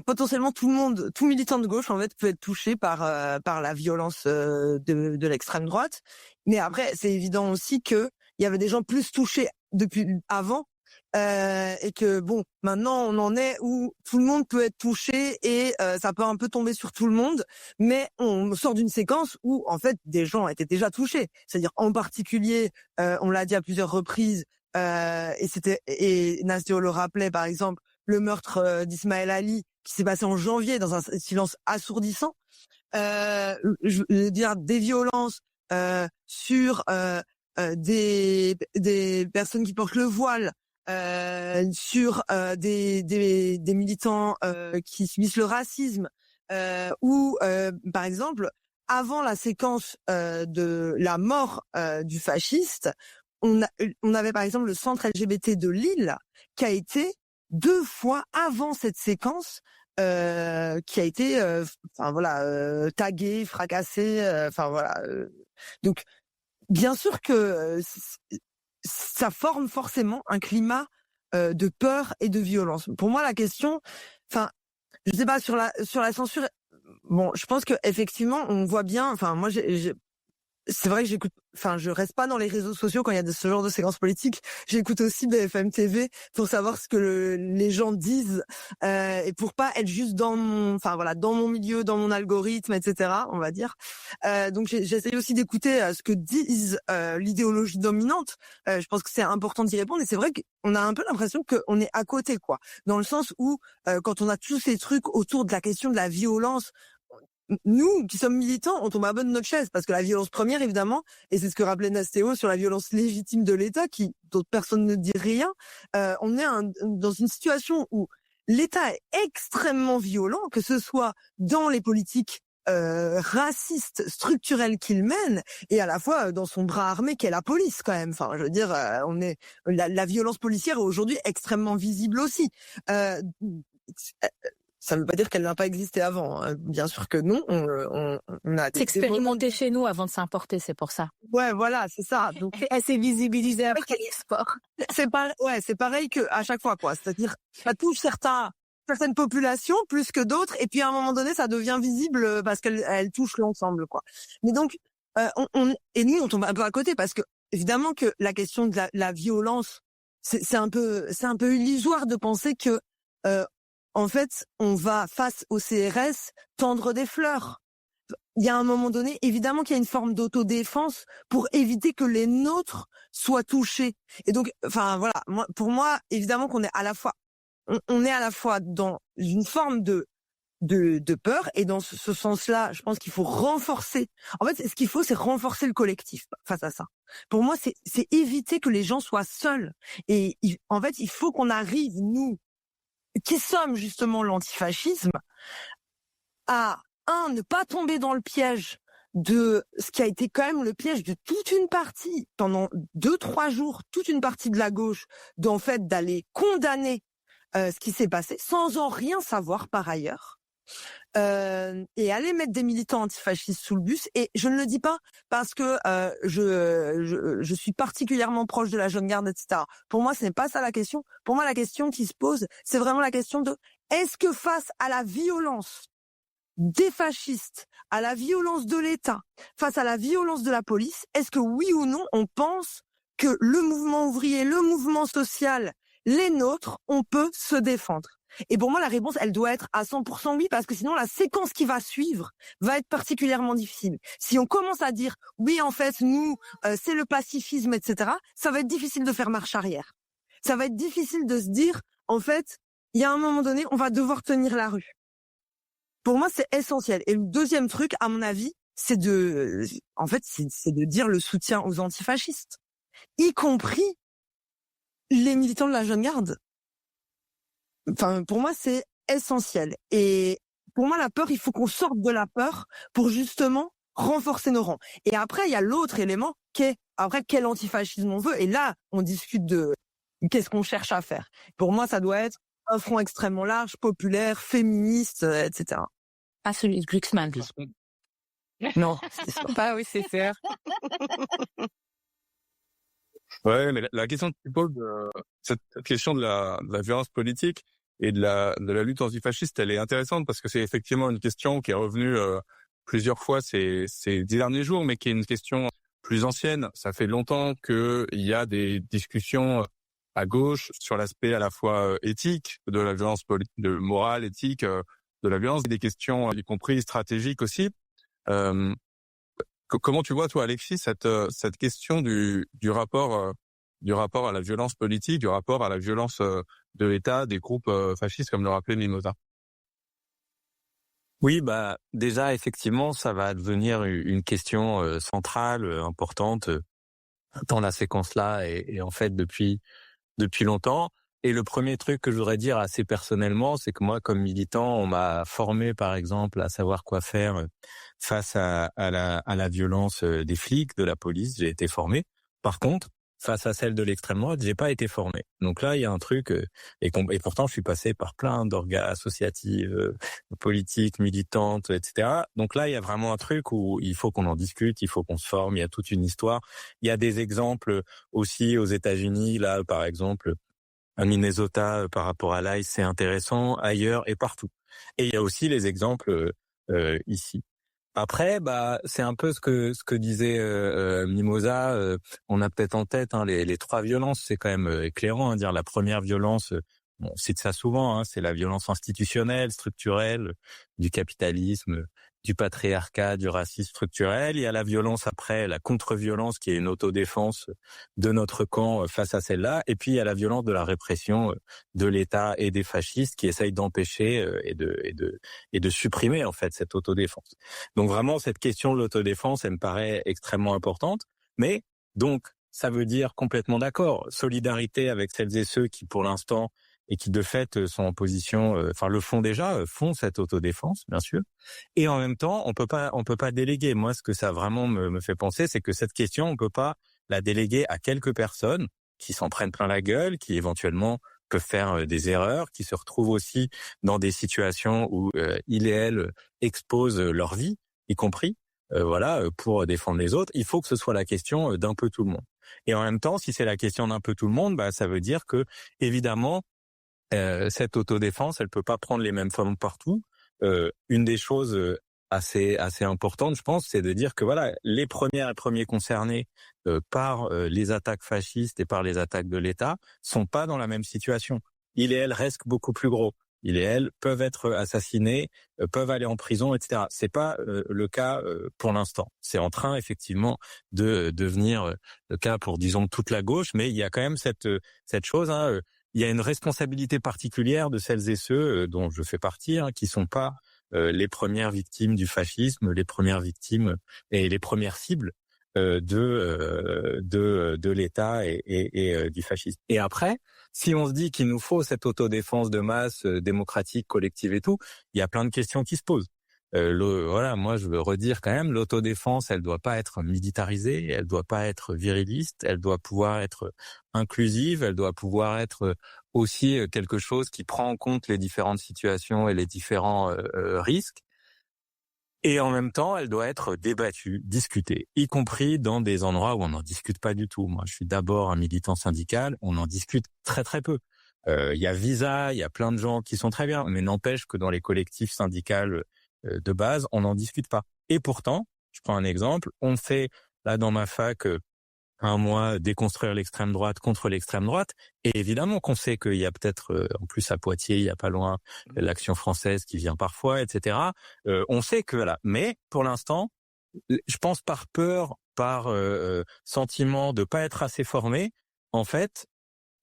potentiellement tout le monde, tout militant de gauche en fait peut être touché par la violence de l'extrême droite. Mais après, c'est évident aussi que il y avait des gens plus touchés depuis avant. Et que bon, maintenant on en est où tout le monde peut être touché et ça peut un peu tomber sur tout le monde, mais on sort d'une séquence où en fait des gens étaient déjà touchés. C'est-à-dire en particulier, on l'a dit à plusieurs reprises, et Nastéo le rappelait par exemple, le meurtre d'Ismaël Ali qui s'est passé en janvier dans un silence assourdissant. Je veux dire des violences sur des personnes qui portent le voile. Sur des militants qui subissent le racisme, ou par exemple avant la séquence de la mort du fasciste, on avait par exemple le centre LGBT de Lille qui a été 2 fois avant cette séquence qui a été tagué, fracassé, donc bien sûr que ça forme forcément un climat de peur et de violence. Pour moi, la question, je sais pas sur la censure. Bon, je pense que effectivement, on voit bien. Moi, c'est vrai que je reste pas dans les réseaux sociaux quand il y a ce genre de séquences politiques. J'écoute aussi BFM TV pour savoir ce que les gens disent et pour pas être juste dans mon milieu, dans mon algorithme, etc. On va dire. Donc j'essaye aussi d'écouter ce que disent l'idéologie dominante. Je pense que c'est important d'y répondre et c'est vrai qu'on a un peu l'impression qu'on est à côté, quoi. Dans le sens où quand on a tous ces trucs autour de la question de la violence. Nous, qui sommes militants, on tombe à bas de notre chaise parce que la violence première, évidemment, et c'est ce que rappelait Nastéo sur la violence légitime de l'État, qui d'autres personnes ne disent rien. On est dans une situation où l'État est extrêmement violent, que ce soit dans les politiques racistes structurelles qu'il mène, et à la fois dans son bras armé qu'est la police, quand même. Je veux dire, la violence policière est aujourd'hui extrêmement visible aussi. Ça ne veut pas dire qu'elle n'a pas existé avant. Hein. Bien sûr que non. On a expérimenté chez nous avant de s'importer, c'est pour ça. Ouais, voilà, c'est ça. Donc elle s'est visibilisée après les sports. C'est pareil que à chaque fois, quoi. C'est-à-dire, ça touche certaines populations plus que d'autres, et puis à un moment donné, ça devient visible parce qu'elle touche l'ensemble, quoi. Mais donc, et nous, on tombe un peu à côté parce que évidemment que la question de la violence, c'est un peu illusoire de penser que en fait, on va, face au CRS, tendre des fleurs. Il y a un moment donné, évidemment qu'il y a une forme d'autodéfense pour éviter que les nôtres soient touchés. Et donc, pour moi, évidemment qu'on est à la fois, on est à la fois dans une forme de peur, et dans ce sens-là, je pense qu'il faut renforcer. En fait, ce qu'il faut, c'est renforcer le collectif face à ça. Pour moi, c'est éviter que les gens soient seuls. Et en fait, il faut qu'on arrive, nous, qui sommes justement l'antifascisme, à ne pas tomber dans le piège de ce qui a été quand même le piège de toute une partie, pendant 2-3 jours, toute une partie de la gauche, d'en fait d'aller condamner ce qui s'est passé, sans en rien savoir par ailleurs, et aller mettre des militants antifascistes sous le bus. Et je ne le dis pas parce que je suis particulièrement proche de la jeune garde, etc. Pour moi, ce n'est pas ça la question. Pour moi, la question qui se pose, c'est vraiment la question de: est-ce que face à la violence des fascistes, à la violence de l'État, face à la violence de la police, est-ce que oui ou non, on pense que le mouvement ouvrier, le mouvement social, les nôtres, on peut se défendre? Et pour moi, la réponse, elle doit être à 100% oui, parce que sinon, la séquence qui va suivre va être particulièrement difficile. Si on commence à dire, oui, en fait, nous, c'est le pacifisme, etc., ça va être difficile de faire marche arrière. Ça va être difficile de se dire, en fait, il y a un moment donné, on va devoir tenir la rue. Pour moi, c'est essentiel. Et le deuxième truc, à mon avis, c'est de dire le soutien aux antifascistes, y compris les militants de la jeune garde. Pour moi, c'est essentiel. Et pour moi, la peur, il faut qu'on sorte de la peur pour justement renforcer nos rangs. Et après, il y a l'autre élément qui est, après, quel antifascisme on veut. Et là, on discute de qu'est-ce qu'on cherche à faire. Pour moi, ça doit être un front extrêmement large, populaire, féministe, etc. Ah, celui de Glucksmann. Non, c'est ça. Pas oui, c'est faire. Ouais, mais la question que tu poses, cette question de la violence politique et de la lutte antifasciste, elle est intéressante parce que c'est effectivement une question qui est revenue plusieurs fois ces 10 derniers jours, mais qui est une question plus ancienne. Ça fait longtemps qu'il y a des discussions à gauche sur l'aspect à la fois éthique de la violence politique, de morale, éthique de la violence, des questions y compris stratégiques aussi. Comment tu vois, toi, Alexis, cette question du rapport à la violence politique, du rapport à la violence de l'État, des groupes fascistes, comme le rappelait Mimosa? Oui, bah déjà effectivement, ça va devenir une question centrale, importante dans la séquence-là et en fait depuis longtemps. Et le premier truc que je voudrais dire assez personnellement, c'est que moi, comme militant, on m'a formé, par exemple, à savoir quoi faire face à la violence des flics, de la police. J'ai été formé. Par contre, face à celle de l'extrême droite, j'ai pas été formé. Donc là, il y a un truc, et pourtant, je suis passé par plein d'organes associatifs, politiques, militantes, etc. Donc là, il y a vraiment un truc où il faut qu'on en discute, il faut qu'on se forme. Il y a toute une histoire. Il y a des exemples aussi aux États-Unis, là, par exemple. À Minnesota, par rapport à l'ICE, c'est intéressant, ailleurs et partout. Et il y a aussi les exemples ici. Après, bah, c'est un peu ce que disait Mimosa. On a peut-être en tête les trois violences. C'est quand même éclairant, dire la première violence. On cite ça souvent. C'est la violence institutionnelle, structurelle, du capitalisme, du patriarcat, du racisme structurel. Il y a la violence après, la contre-violence qui est une autodéfense de notre camp face à celle-là. Et puis il y a la violence de la répression de l'État et des fascistes qui essayent d'empêcher et de supprimer en fait cette autodéfense. Donc vraiment cette question de l'autodéfense, elle me paraît extrêmement importante. Mais donc ça veut dire complètement d'accord, solidarité avec celles et ceux qui pour l'instant et qui de fait sont en position, le font déjà, font cette autodéfense, bien sûr. Et en même temps, on peut pas déléguer. Moi, ce que ça vraiment me fait penser, c'est que cette question, on peut pas la déléguer à quelques personnes qui s'en prennent plein la gueule, qui éventuellement peuvent faire des erreurs, qui se retrouvent aussi dans des situations où ils et elles exposent leur vie, y compris, pour défendre les autres. Il faut que ce soit la question d'un peu tout le monde. Et en même temps, si c'est la question d'un peu tout le monde, bah ça veut dire que évidemment cette autodéfense, elle peut pas prendre les mêmes formes partout. Une des choses assez importantes, je pense, c'est de dire que voilà, les premières et premiers concernés par les attaques fascistes et par les attaques de l'État sont pas dans la même situation. Ils et elles restent beaucoup plus gros. Ils et elles peuvent être assassinés, peuvent aller en prison, etc. C'est pas le cas pour l'instant. C'est en train effectivement de devenir le cas pour disons toute la gauche, mais il y a quand même cette chose. Il y a une responsabilité particulière de celles et ceux dont je fais partie, qui sont pas les premières victimes du fascisme, les premières victimes et les premières cibles de l'État et du fascisme. Et après, si on se dit qu'il nous faut cette autodéfense de masse démocratique, collective et tout, il y a plein de questions qui se posent. Moi je veux redire quand même, l'autodéfense, elle doit pas être militarisée, elle doit pas être viriliste, elle doit pouvoir être inclusive, elle doit pouvoir être aussi quelque chose qui prend en compte les différentes situations et les différents risques. Et en même temps, elle doit être débattue, discutée, y compris dans des endroits où on n'en discute pas du tout. Moi, je suis d'abord un militant syndical, on en discute très très peu. Il y a Visa, il y a plein de gens qui sont très bien, mais n'empêche que dans les collectifs syndicaux de base, on n'en discute pas. Et pourtant, je prends un exemple, on fait là dans ma fac un mois déconstruire l'extrême droite contre l'extrême droite, et évidemment qu'on sait qu'il y a peut-être, en plus à Poitiers, il y a pas loin l'Action française qui vient parfois, etc. On sait que voilà, mais pour l'instant, je pense par peur, par sentiment de pas être assez formé, en fait,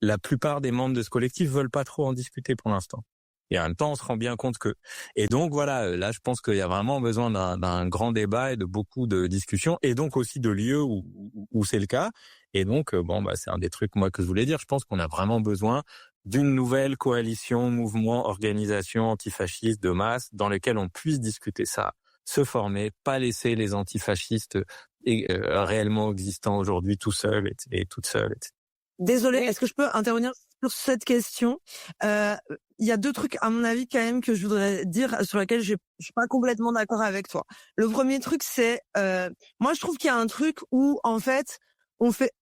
la plupart des membres de ce collectif veulent pas trop en discuter pour l'instant. Et en même temps, on se rend bien compte que... Et donc, voilà, là, je pense qu'il y a vraiment besoin d'un grand débat et de beaucoup de discussions, et donc aussi de lieux où c'est le cas. Et donc, c'est un des trucs, moi, que je voulais dire. Je pense qu'on a vraiment besoin d'une nouvelle coalition, mouvement, organisation antifasciste de masse dans lequel on puisse discuter ça, se former, pas laisser les antifascistes réellement existants aujourd'hui tout seuls et toutes seules, etc. Désolée, est-ce que je peux intervenir sur cette question, il y a 2 trucs à mon avis quand même que je voudrais dire sur lesquels je suis pas complètement d'accord avec toi. Le premier truc c'est moi je trouve qu'il y a un truc où en fait on fait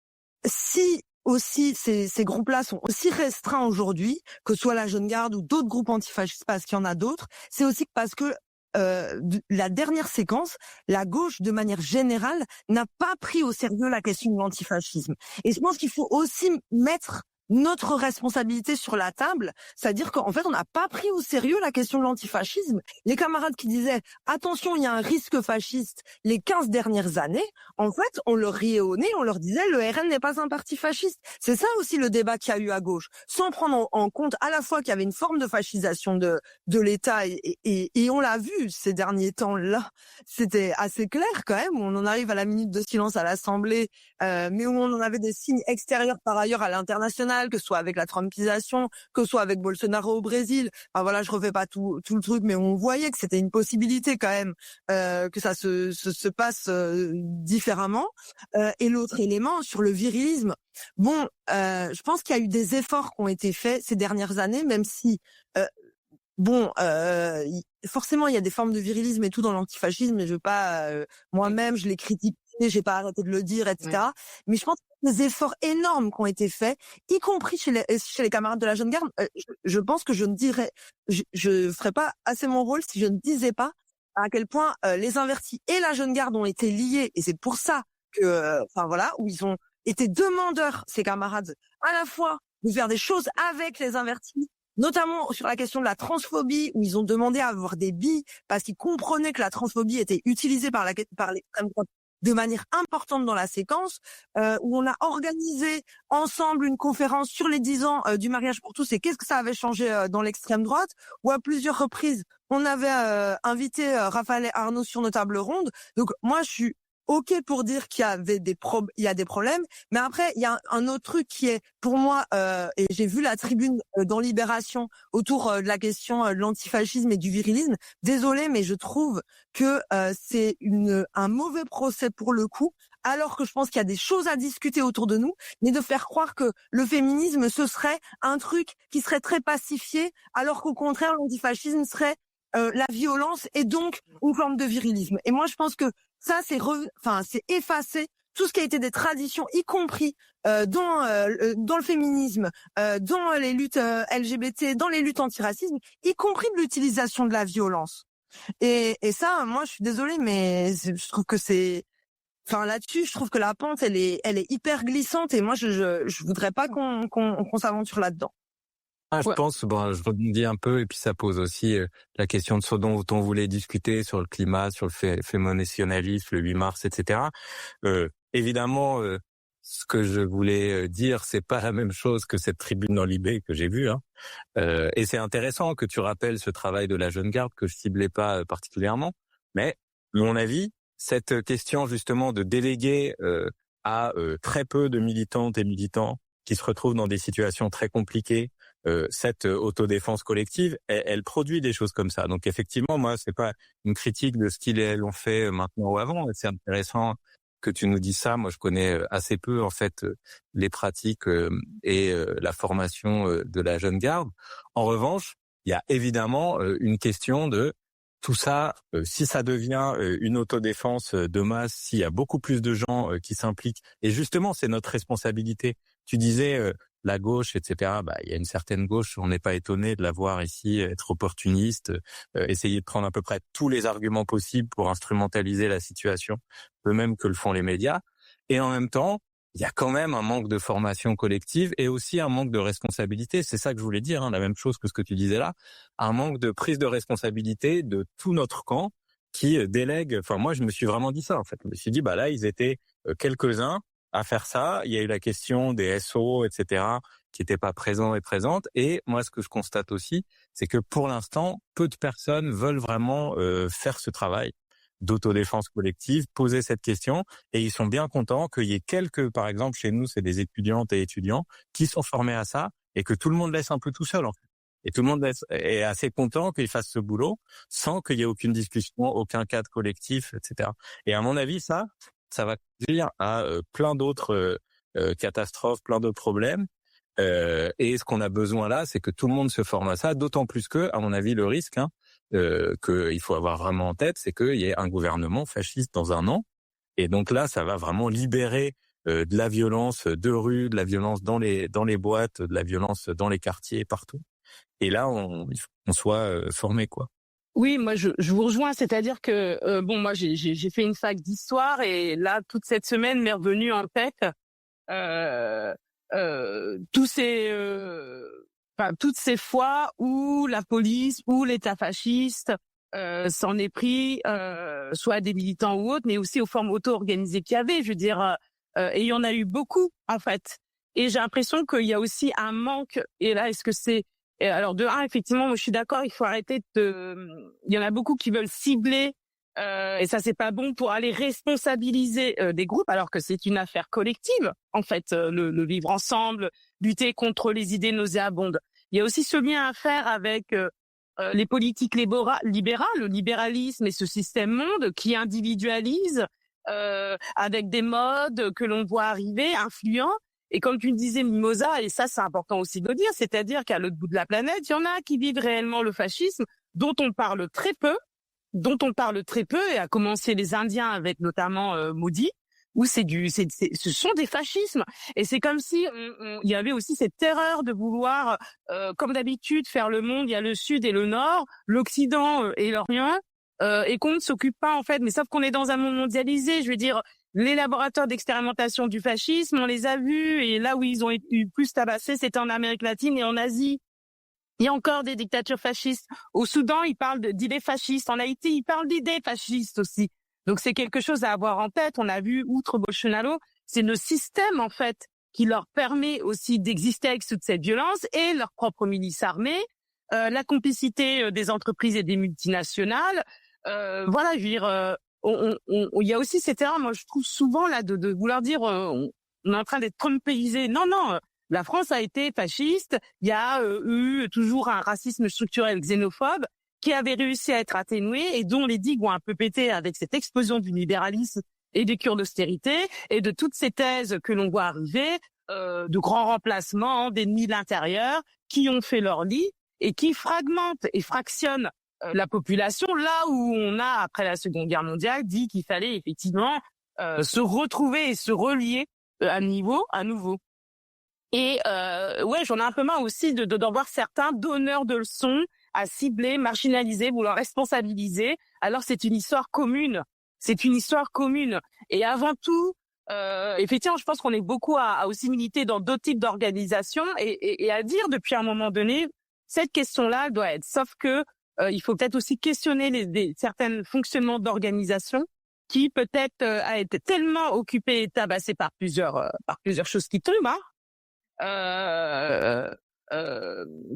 si aussi ces groupes-là sont aussi restreints aujourd'hui, que ce soit la Jeune Garde ou d'autres groupes antifascistes, parce qu'il y en a d'autres, c'est aussi parce que la dernière séquence, la gauche, de manière générale, n'a pas pris au sérieux la question de l'antifascisme. Et je pense qu'il faut aussi mettre notre responsabilité sur la table, c'est-à-dire qu'en fait, on n'a pas pris au sérieux la question de l'antifascisme. Les camarades qui disaient « attention, il y a un risque fasciste » les 15 dernières années, en fait, on leur riait au nez, on leur disait « le RN n'est pas un parti fasciste ». C'est ça aussi le débat qu'il y a eu à gauche, sans prendre en compte à la fois qu'il y avait une forme de fascisation de l'État et on l'a vu ces derniers temps-là. C'était assez clair quand même, on en arrive à la minute de silence à l'Assemblée, mais où on en avait des signes extérieurs par ailleurs à l'international, que ce soit avec la trumpisation, que ce soit avec Bolsonaro au Brésil. Enfin voilà, je refais pas tout le truc, mais on voyait que c'était une possibilité quand même, que ça se passe différemment. Et l'autre élément sur le virilisme, bon, je pense qu'il y a eu des efforts qui ont été faits ces dernières années, même si bon, forcément il y a des formes de virilisme et tout dans l'antifascisme, et je veux pas moi-même je l'ai critiqué, j'ai pas arrêté de le dire, etc. Ouais. Mais je pense qu'il y a des efforts énormes qui ont été faits, y compris chez les camarades de la Jeune Garde. Je pense que je ferais pas assez mon rôle si je ne disais pas à quel point les Invertis et la Jeune Garde ont été liés, et c'est pour ça que, enfin voilà, où ils ont été demandeurs, ces camarades, à la fois de faire des choses avec les Invertis, notamment sur la question de la transphobie, où ils ont demandé à avoir des billes parce qu'ils comprenaient que la transphobie était utilisée par l'extrême droite de manière importante dans la séquence, où on a organisé ensemble une conférence sur les 10 ans du mariage pour tous et qu'est-ce que ça avait changé dans l'extrême droite, où à plusieurs reprises on avait invité Raphaël et Arnaud sur nos tables rondes. Donc moi je suis OK pour dire qu'il y avait il y a des problèmes, mais après il y a un autre truc qui est pour moi et j'ai vu la tribune dans Libération autour de la question de l'antifascisme et du virilisme. Désolée, mais je trouve que c'est un mauvais procès pour le coup, alors que je pense qu'il y a des choses à discuter autour de nous, mais de faire croire que le féminisme ce serait un truc qui serait très pacifié, alors qu'au contraire l'antifascisme serait la violence et donc une forme de virilisme. Et moi je pense que ça, c'est effacer tout ce qui a été des traditions, y compris dans le féminisme, dans les luttes LGBT, dans les luttes antiracisme, y compris de l'utilisation de la violence. Et ça, moi, je suis désolée, mais je trouve que là-dessus, je trouve que la pente, elle est hyper glissante, et moi, je voudrais pas qu'on s'aventure là-dedans. Je pense, je rebondis un peu, et puis ça pose aussi la question de ce dont on voulait discuter sur le climat, sur le féminationalisme, le 8 mars, etc. Évidemment, ce que je voulais dire, c'est pas la même chose que cette tribune dans Libé que j'ai vue. Et c'est intéressant que tu rappelles ce travail de la Jeune Garde que je ciblais pas particulièrement. Mais, à mon avis, cette question justement de déléguer à très peu de militantes et militants qui se retrouvent dans des situations très compliquées, cette autodéfense collective, elle produit des choses comme ça. Donc effectivement, moi, c'est pas une critique de ce qu'ils et elles ont fait maintenant ou avant. C'est intéressant que tu nous dises ça. Moi, je connais assez peu en fait les pratiques et la formation de la Jeune Garde. En revanche, il y a évidemment une question de tout ça, si ça devient une autodéfense de masse, s'il y a beaucoup plus de gens qui s'impliquent, et justement, c'est notre responsabilité. Tu disais la gauche, etc. Il y a une certaine gauche, on n'est pas étonné de la voir ici être opportuniste, essayer de prendre à peu près tous les arguments possibles pour instrumentaliser la situation, peu même que le font les médias. Et en même temps, il y a quand même un manque de formation collective et aussi un manque de responsabilité. C'est ça que je voulais dire, la même chose que ce que tu disais là. Un manque de prise de responsabilité de tout notre camp qui délègue. Enfin, moi, je me suis vraiment dit ça, en fait. Je me suis dit, là, ils étaient quelques-uns à faire ça. Il y a eu la question des SO, etc., qui n'étaient pas présents et présentes. Et moi, ce que je constate aussi, c'est que pour l'instant, peu de personnes veulent vraiment faire ce travail d'autodéfense collective, poser cette question, et ils sont bien contents qu'il y ait par exemple, chez nous, c'est des étudiantes et étudiants qui sont formés à ça, et que tout le monde laisse un peu tout seul, en fait. Et tout le monde est assez content qu'ils fassent ce boulot, sans qu'il y ait aucune discussion, aucun cadre collectif, etc. Et à mon avis, ça va conduire à plein d'autres catastrophes, plein d'autres problèmes. Et ce qu'on a besoin là, c'est que tout le monde se forme à ça, d'autant plus que, à mon avis, le risque qu'il faut avoir vraiment en tête, c'est qu'il y ait un gouvernement fasciste dans un an. Et donc là, ça va vraiment libérer de la violence de rue, de la violence dans les boîtes, de la violence dans les quartiers, partout. Et là, il faut qu'on soit formé, quoi. Oui, moi je vous rejoins, c'est-à-dire que moi j'ai fait une fac d'histoire et là toute cette semaine m'est revenue en tête toutes ces fois où la police ou l'État fasciste s'en est pris soit à des militants ou autres, mais aussi aux formes auto-organisées qu'il y avait. Je veux dire, et il y en a eu beaucoup en fait. Et j'ai l'impression qu'il y a aussi un manque. Et là, est-ce que c'est alors de un, effectivement, moi je suis d'accord, il faut arrêter il y en a beaucoup qui veulent cibler et ça c'est pas bon pour aller responsabiliser des groupes alors que c'est une affaire collective en fait, le vivre ensemble, lutter contre les idées nauséabondes. Il y a aussi ce lien à faire avec les politiques libérales, le libéralisme et ce système monde qui individualise avec des modes que l'on voit arriver, influents. Et comme tu le disais, Mimosa, et ça c'est important aussi de le dire, c'est-à-dire qu'à l'autre bout de la planète, il y en a qui vivent réellement le fascisme, dont on parle très peu, et à commencer les Indiens avec notamment Modi, où ce sont des fascismes. Et c'est comme si il y avait aussi cette terreur de vouloir, comme d'habitude, faire le monde. Il y a le Sud et le Nord, l'Occident et l'Orient, et qu'on ne s'occupe pas en fait. Mais sauf qu'on est dans un monde mondialisé. Je veux dire, les laboratoires d'expérimentation du fascisme, on les a vus, et là où ils ont été plus tabassés, c'était en Amérique latine et en Asie. Il y a encore des dictatures fascistes. Au Soudan, ils parlent d'idées fascistes. En Haïti, ils parlent d'idées fascistes aussi. Donc c'est quelque chose à avoir en tête. On a vu, outre Bolsonaro, c'est le système en fait qui leur permet aussi d'exister avec toute cette violence et leur propre milice armée, la complicité des entreprises et des multinationales. Voilà, je veux dire, il y a aussi cette erreur, moi je trouve souvent là de vouloir dire on est en train d'être trumpisé. Non, la France a été fasciste. Il y a eu toujours un racisme structurel xénophobe qui avait réussi à être atténué et dont les digues ont un peu pété avec cette explosion du libéralisme et des cures d'austérité et de toutes ces thèses que l'on voit arriver, de grands remplacements, d'ennemis de l'intérieur qui ont fait leur lit et qui fragmentent et fractionnent la population, là où on a, après la Seconde Guerre mondiale, dit qu'il fallait effectivement se retrouver et se relier à nouveau. Et j'en ai un peu marre aussi d'en voir certains donneurs de leçons à cibler, marginaliser, vouloir responsabiliser. Alors c'est une histoire commune. Et avant tout, effectivement, je pense qu'on est beaucoup à aussi militer dans d'autres types d'organisations et à dire depuis un moment donné, cette question-là doit être. Sauf que il faut peut-être aussi questionner certains fonctionnements d'organisation qui peut-être a été tellement occupé et tabassé par plusieurs choses qui tombent,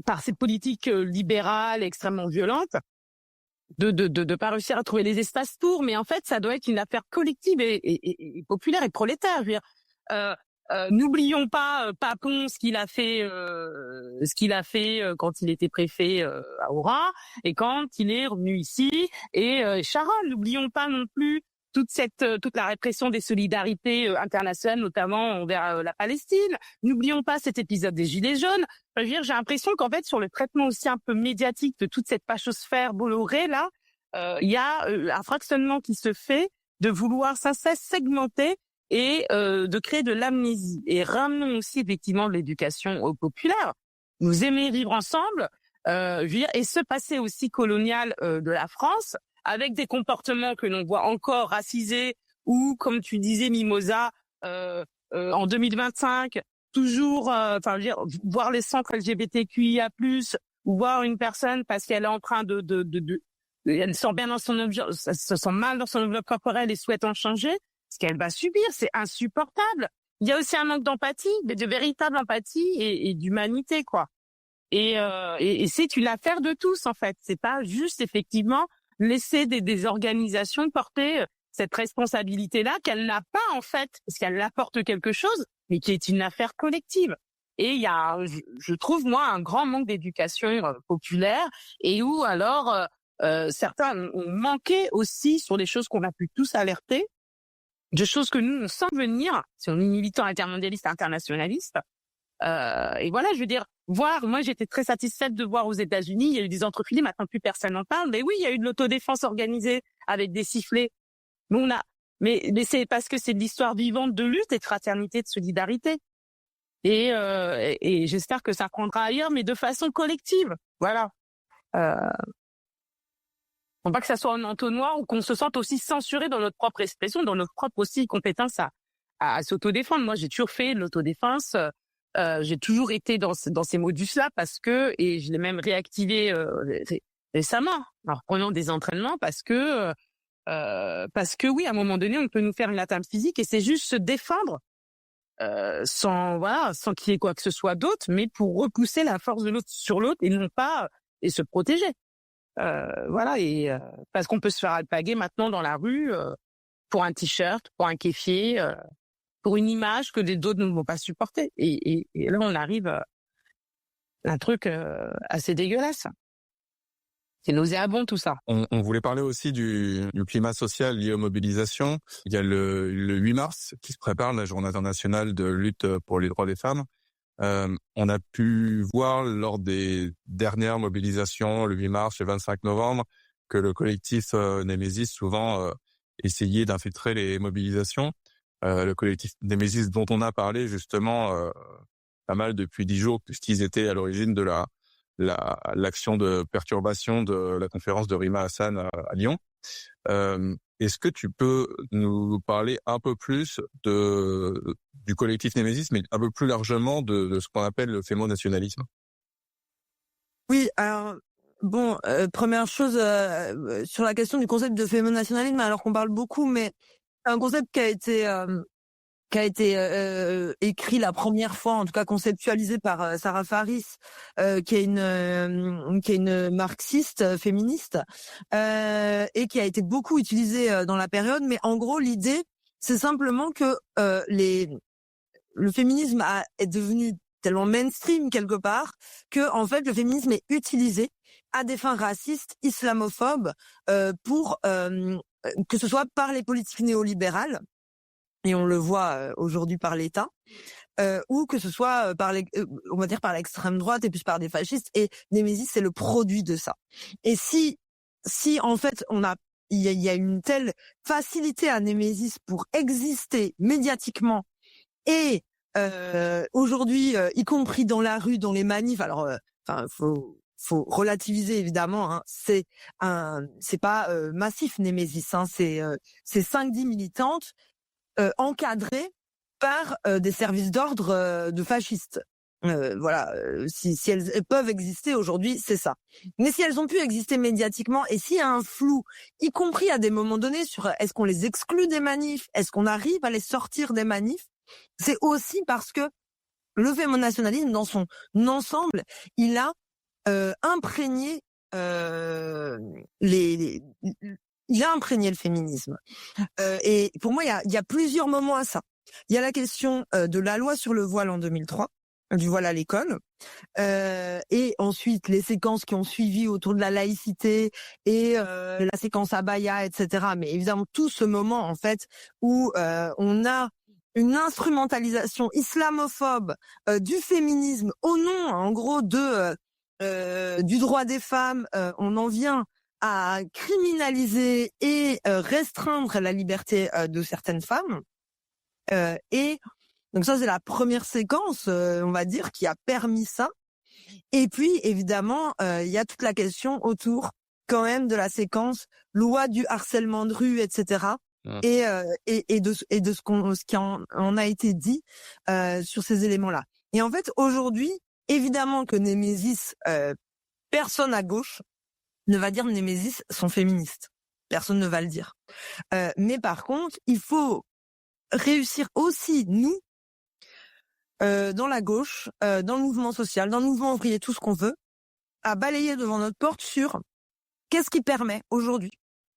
par ces politiques libérales extrêmement violentes, de pas réussir à trouver les espaces pour. Mais en fait, ça doit être une affaire collective et populaire et prolétaire. Je veux dire, n'oublions pas Papon, ce qu'il a fait quand il était préfet à Oran et quand il est revenu ici, et Sharon. N'oublions pas non plus toute la répression des solidarités internationales, notamment envers la Palestine. N'oublions pas cet épisode des Gilets jaunes. Je veux dire, j'ai l'impression qu'en fait, sur le traitement aussi un peu médiatique de toute cette pachosphère Bolloré là, il y a un fractionnement qui se fait de vouloir sans cesse segmenter et de créer de l'amnésie. Et ramenons aussi effectivement de l'éducation populaire. Nous aimer vivre ensemble, je veux dire, et ce passé aussi colonial de la France, avec des comportements que l'on voit encore racisés, ou comme tu disais, Mimosa, en 2025, toujours, je veux dire, voir les centres LGBTQIA+, ou voir une personne parce qu'elle est en train elle se sent bien dans se sent mal dans son enveloppe corporelle et souhaite en changer, ce qu'elle va subir, c'est insupportable. Il y a aussi un manque d'empathie, de véritable empathie et d'humanité, quoi. Et c'est une affaire de tous, en fait. C'est pas juste, effectivement, laisser des organisations porter cette responsabilité-là qu'elle n'a pas, en fait, parce qu'elle apporte quelque chose, mais qui est une affaire collective. Et il y a, je trouve, moi, un grand manque d'éducation populaire, et où, alors, certains ont manqué aussi sur des choses qu'on a pu tous alerter, de choses que nous, on sent venir, si on est militant intermondialiste, internationaliste, Et voilà, je veux dire, moi j'étais très satisfaite de voir aux États-Unis, il y a eu des entrepris, maintenant plus personne n'en parle, mais oui, il y a eu de l'autodéfense organisée avec des sifflets. Mais c'est parce que c'est de l'histoire vivante de lutte et de fraternité, de solidarité. Et j'espère que ça prendra ailleurs, mais de façon collective. Voilà. Faut pas que ça soit un entonnoir ou qu'on se sente aussi censuré dans notre propre expression, dans notre propre aussi compétence à s'autodéfendre. Moi, j'ai toujours fait de l'autodéfense. J'ai toujours été dans ces modus-là et je l'ai même réactivé récemment en reprenant des entraînements parce que oui, à un moment donné, on peut nous faire une atteinte physique et c'est juste se défendre sans qu'il y ait quoi que ce soit d'autre, mais pour repousser la force de l'autre sur l'autre et non pas et se protéger. Parce qu'on peut se faire alpaguer maintenant dans la rue pour un t-shirt, pour un kéfier, pour une image que d'autres ne vont pas supporter. Et là, on arrive à un truc assez dégueulasse. C'est nauséabond tout ça. On voulait parler aussi du climat social lié aux mobilisations. Il y a le 8 mars qui se prépare, la Journée internationale de lutte pour les droits des femmes. On a pu voir lors des dernières mobilisations, le 8 mars, le 25 novembre, que le collectif Némésis souvent essayait d'infiltrer les mobilisations. Le collectif Némésis dont on a parlé justement pas mal depuis 10 jours, puisqu'ils étaient à l'origine de l'action de perturbation de la conférence de Rima Hassan à Lyon. Est-ce que tu peux nous parler un peu plus du collectif Némésis, mais un peu plus largement de ce qu'on appelle le fémonationalisme? Oui, alors bon, première chose sur la question du concept de fémonationalisme, alors qu'on parle beaucoup, mais c'est un concept qui a été écrit la première fois, en tout cas conceptualisé par Sarah Faris, qui est une marxiste féministe, et qui a été beaucoup utilisé dans la période. Mais en gros, l'idée, c'est simplement que le féminisme est devenu tellement mainstream quelque part que en fait le féminisme est utilisé à des fins racistes, islamophobes, pour que ce soit par les politiques néolibérales. Et on le voit aujourd'hui par l'État, ou que ce soit on va dire par l'extrême droite et plus par des fascistes. Et Némésis, c'est le produit de ça. Et si en fait il y a une telle facilité à Némésis pour exister médiatiquement et aujourd'hui, y compris dans la rue, dans les manifs. Alors, faut relativiser évidemment. Hein, c'est pas massif Némésis. Hein, c'est 5-10 militantes. Encadrées par des services d'ordre de fascistes. Voilà, si elles peuvent exister aujourd'hui, c'est ça. Mais si elles ont pu exister médiatiquement et s'il y a un flou, y compris à des moments donnés sur est-ce qu'on les exclut des manifs, est-ce qu'on arrive à les sortir des manifs, c'est aussi parce que le fémonationalisme dans son ensemble, il a imprégné il a imprégné le féminisme. Et pour moi, il y a plusieurs moments à ça. Il y a la question de la loi sur le voile en 2003, du voile à l'école, et ensuite les séquences qui ont suivi autour de la laïcité et la séquence abaya, etc. Mais évidemment, tout ce moment, en fait, où on a une instrumentalisation islamophobe du féminisme au nom, en gros, du droit des femmes. On en vient à criminaliser et restreindre la liberté de certaines femmes. Et donc ça, c'est la première séquence, on va dire, qui a permis ça. Et puis, évidemment, il y a toute la question autour, quand même, de la séquence loi du harcèlement de rue, etc. Et de ce qui en a été dit sur ces éléments-là. Et en fait, aujourd'hui, évidemment que Némésis, personne à gauche ne va dire Némésis sont féministes. Personne ne va le dire. Mais par contre, il faut réussir aussi, nous, dans la gauche, dans le mouvement social, dans le mouvement ouvrier, tout ce qu'on veut, à balayer devant notre porte sur qu'est-ce qui permet aujourd'hui,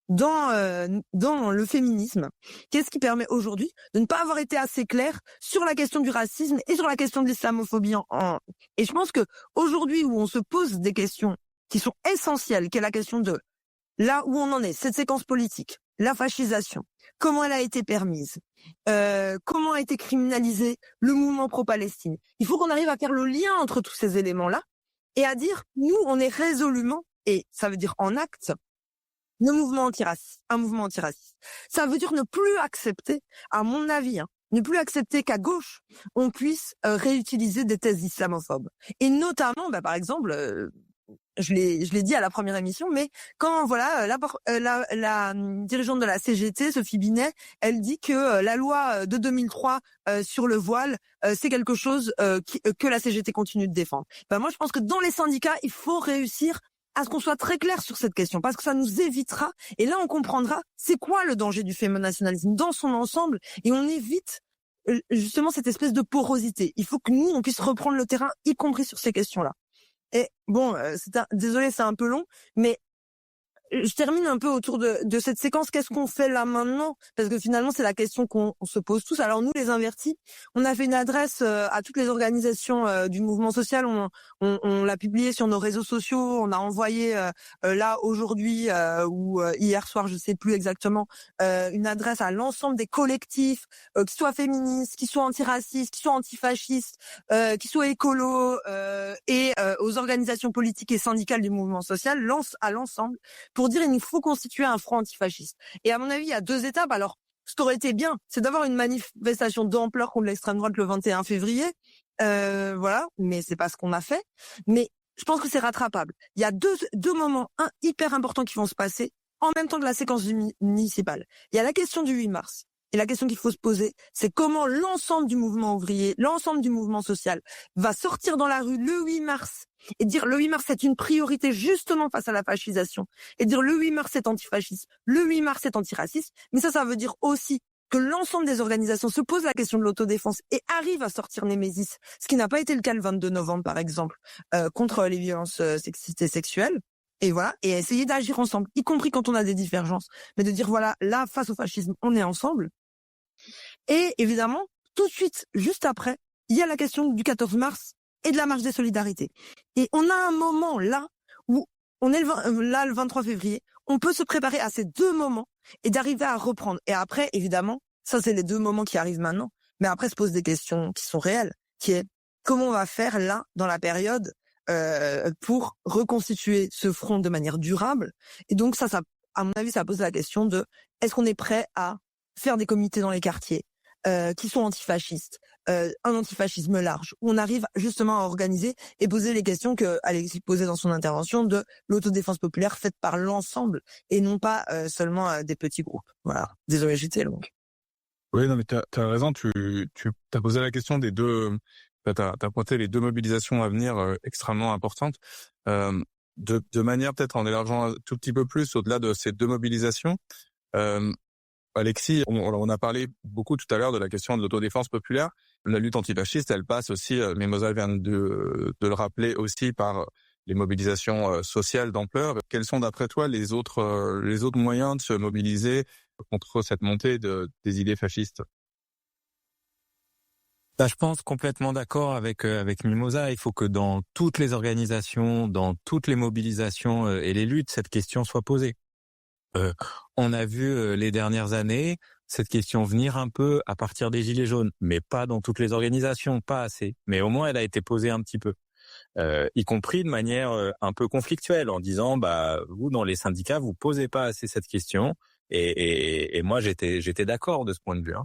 dans le féminisme, qu'est-ce qui permet aujourd'hui de ne pas avoir été assez clair sur la question du racisme et sur la question de l'islamophobie. Et je pense que aujourd'hui, où on se pose des questions qui sont essentielles, qui est la question de là où on en est, cette séquence politique, la fascisation, comment elle a été permise, comment a été criminalisé le mouvement pro-Palestine. Il faut qu'on arrive à faire le lien entre tous ces éléments-là et à dire, nous, on est résolument, et ça veut dire en acte, un mouvement antiraciste. Ça veut dire ne plus accepter, à mon avis, ne plus accepter qu'à gauche, on puisse réutiliser des thèses islamophobes. Et notamment, par exemple, je l'ai dit à la première émission, mais quand la dirigeante de la CGT, Sophie Binet, elle dit que la loi de 2003 sur le voile, c'est quelque chose que la CGT continue de défendre. Moi, je pense que dans les syndicats, il faut réussir à ce qu'on soit très clair sur cette question, parce que ça nous évitera, et là on comprendra c'est quoi le danger du féminationalisme dans son ensemble, et on évite justement cette espèce de porosité. Il faut que nous, on puisse reprendre le terrain, y compris sur ces questions-là. Et bon, désolé, c'est un peu long, mais je termine un peu autour de cette séquence. Qu'est-ce qu'on fait là maintenant? Parce que finalement, c'est la question qu'on se pose tous. Alors nous, les Invertis, on a fait une adresse à toutes les organisations du mouvement social. On l'a publié sur nos réseaux sociaux. On a envoyé là aujourd'hui ou hier soir, je sais plus exactement, une adresse à l'ensemble des collectifs, qui soient féministes, qui soient antiracistes, qui soient antifascistes, qui soient écolos, et aux organisations politiques et syndicales du mouvement social, à l'ensemble, pour dire il nous faut constituer un front antifasciste. Et à mon avis, il y a deux étapes. Alors, ce qui aurait été bien, c'est d'avoir une manifestation d'ampleur contre l'extrême droite le 21 février. Voilà, mais c'est pas ce qu'on a fait. Mais je pense que c'est rattrapable. Il y a deux moments hyper importants qui vont se passer en même temps que la séquence municipale. Il y a la question du 8 mars. Et la question qu'il faut se poser, c'est comment l'ensemble du mouvement ouvrier, l'ensemble du mouvement social va sortir dans la rue le 8 mars et dire le 8 mars c'est une priorité justement face à la fascisation, et dire le 8 mars c'est antifasciste, le 8 mars c'est antiraciste, mais ça veut dire aussi que l'ensemble des organisations se posent la question de l'autodéfense et arrivent à sortir Némésis, ce qui n'a pas été le cas le 22 novembre par exemple, contre les violences sexistes et sexuelles. Et voilà, et essayer d'agir ensemble, y compris quand on a des divergences, mais de dire voilà, là face au fascisme, on est ensemble. Et évidemment, tout de suite, juste après, il y a la question du 14 mars et de la marche des solidarités. Et on a un moment là où on est le 23 février, on peut se préparer à ces deux moments et d'arriver à reprendre. Et après, évidemment, ça c'est les deux moments qui arrivent maintenant, mais après se posent des questions qui sont réelles, qui est comment on va faire là, dans la période, pour reconstituer ce front de manière durable. Et donc ça, à mon avis, ça pose la question de est-ce qu'on est prêt à faire des comités dans les quartiers qui sont antifascistes, un antifascisme large, où on arrive justement à organiser et poser les questions que Alexis posait dans son intervention de l'autodéfense populaire faite par l'ensemble et non pas seulement des petits groupes. Voilà. Désolé, j'étais longue. Oui, non, mais t'as raison. Tu t'as posé la question des deux. T'as pointé les deux mobilisations à venir extrêmement importantes. De manière peut-être en élargissant un tout petit peu plus au-delà de ces deux mobilisations. Alexis, on a parlé beaucoup tout à l'heure de la question de l'autodéfense populaire. La lutte antifasciste, elle passe aussi, Mimosa vient de le rappeler aussi, par les mobilisations sociales d'ampleur. Quels sont d'après toi les autres moyens de se mobiliser contre cette montée des idées fascistes? Je pense complètement d'accord avec Mimosa. Il faut que dans toutes les organisations, dans toutes les mobilisations et les luttes, cette question soit posée. On a vu les dernières années cette question venir un peu à partir des Gilets jaunes, mais pas dans toutes les organisations, pas assez. Mais au moins, elle a été posée un petit peu, y compris de manière un peu conflictuelle, en disant vous dans les syndicats, vous posez pas assez cette question. Et moi j'étais d'accord de ce point de vue,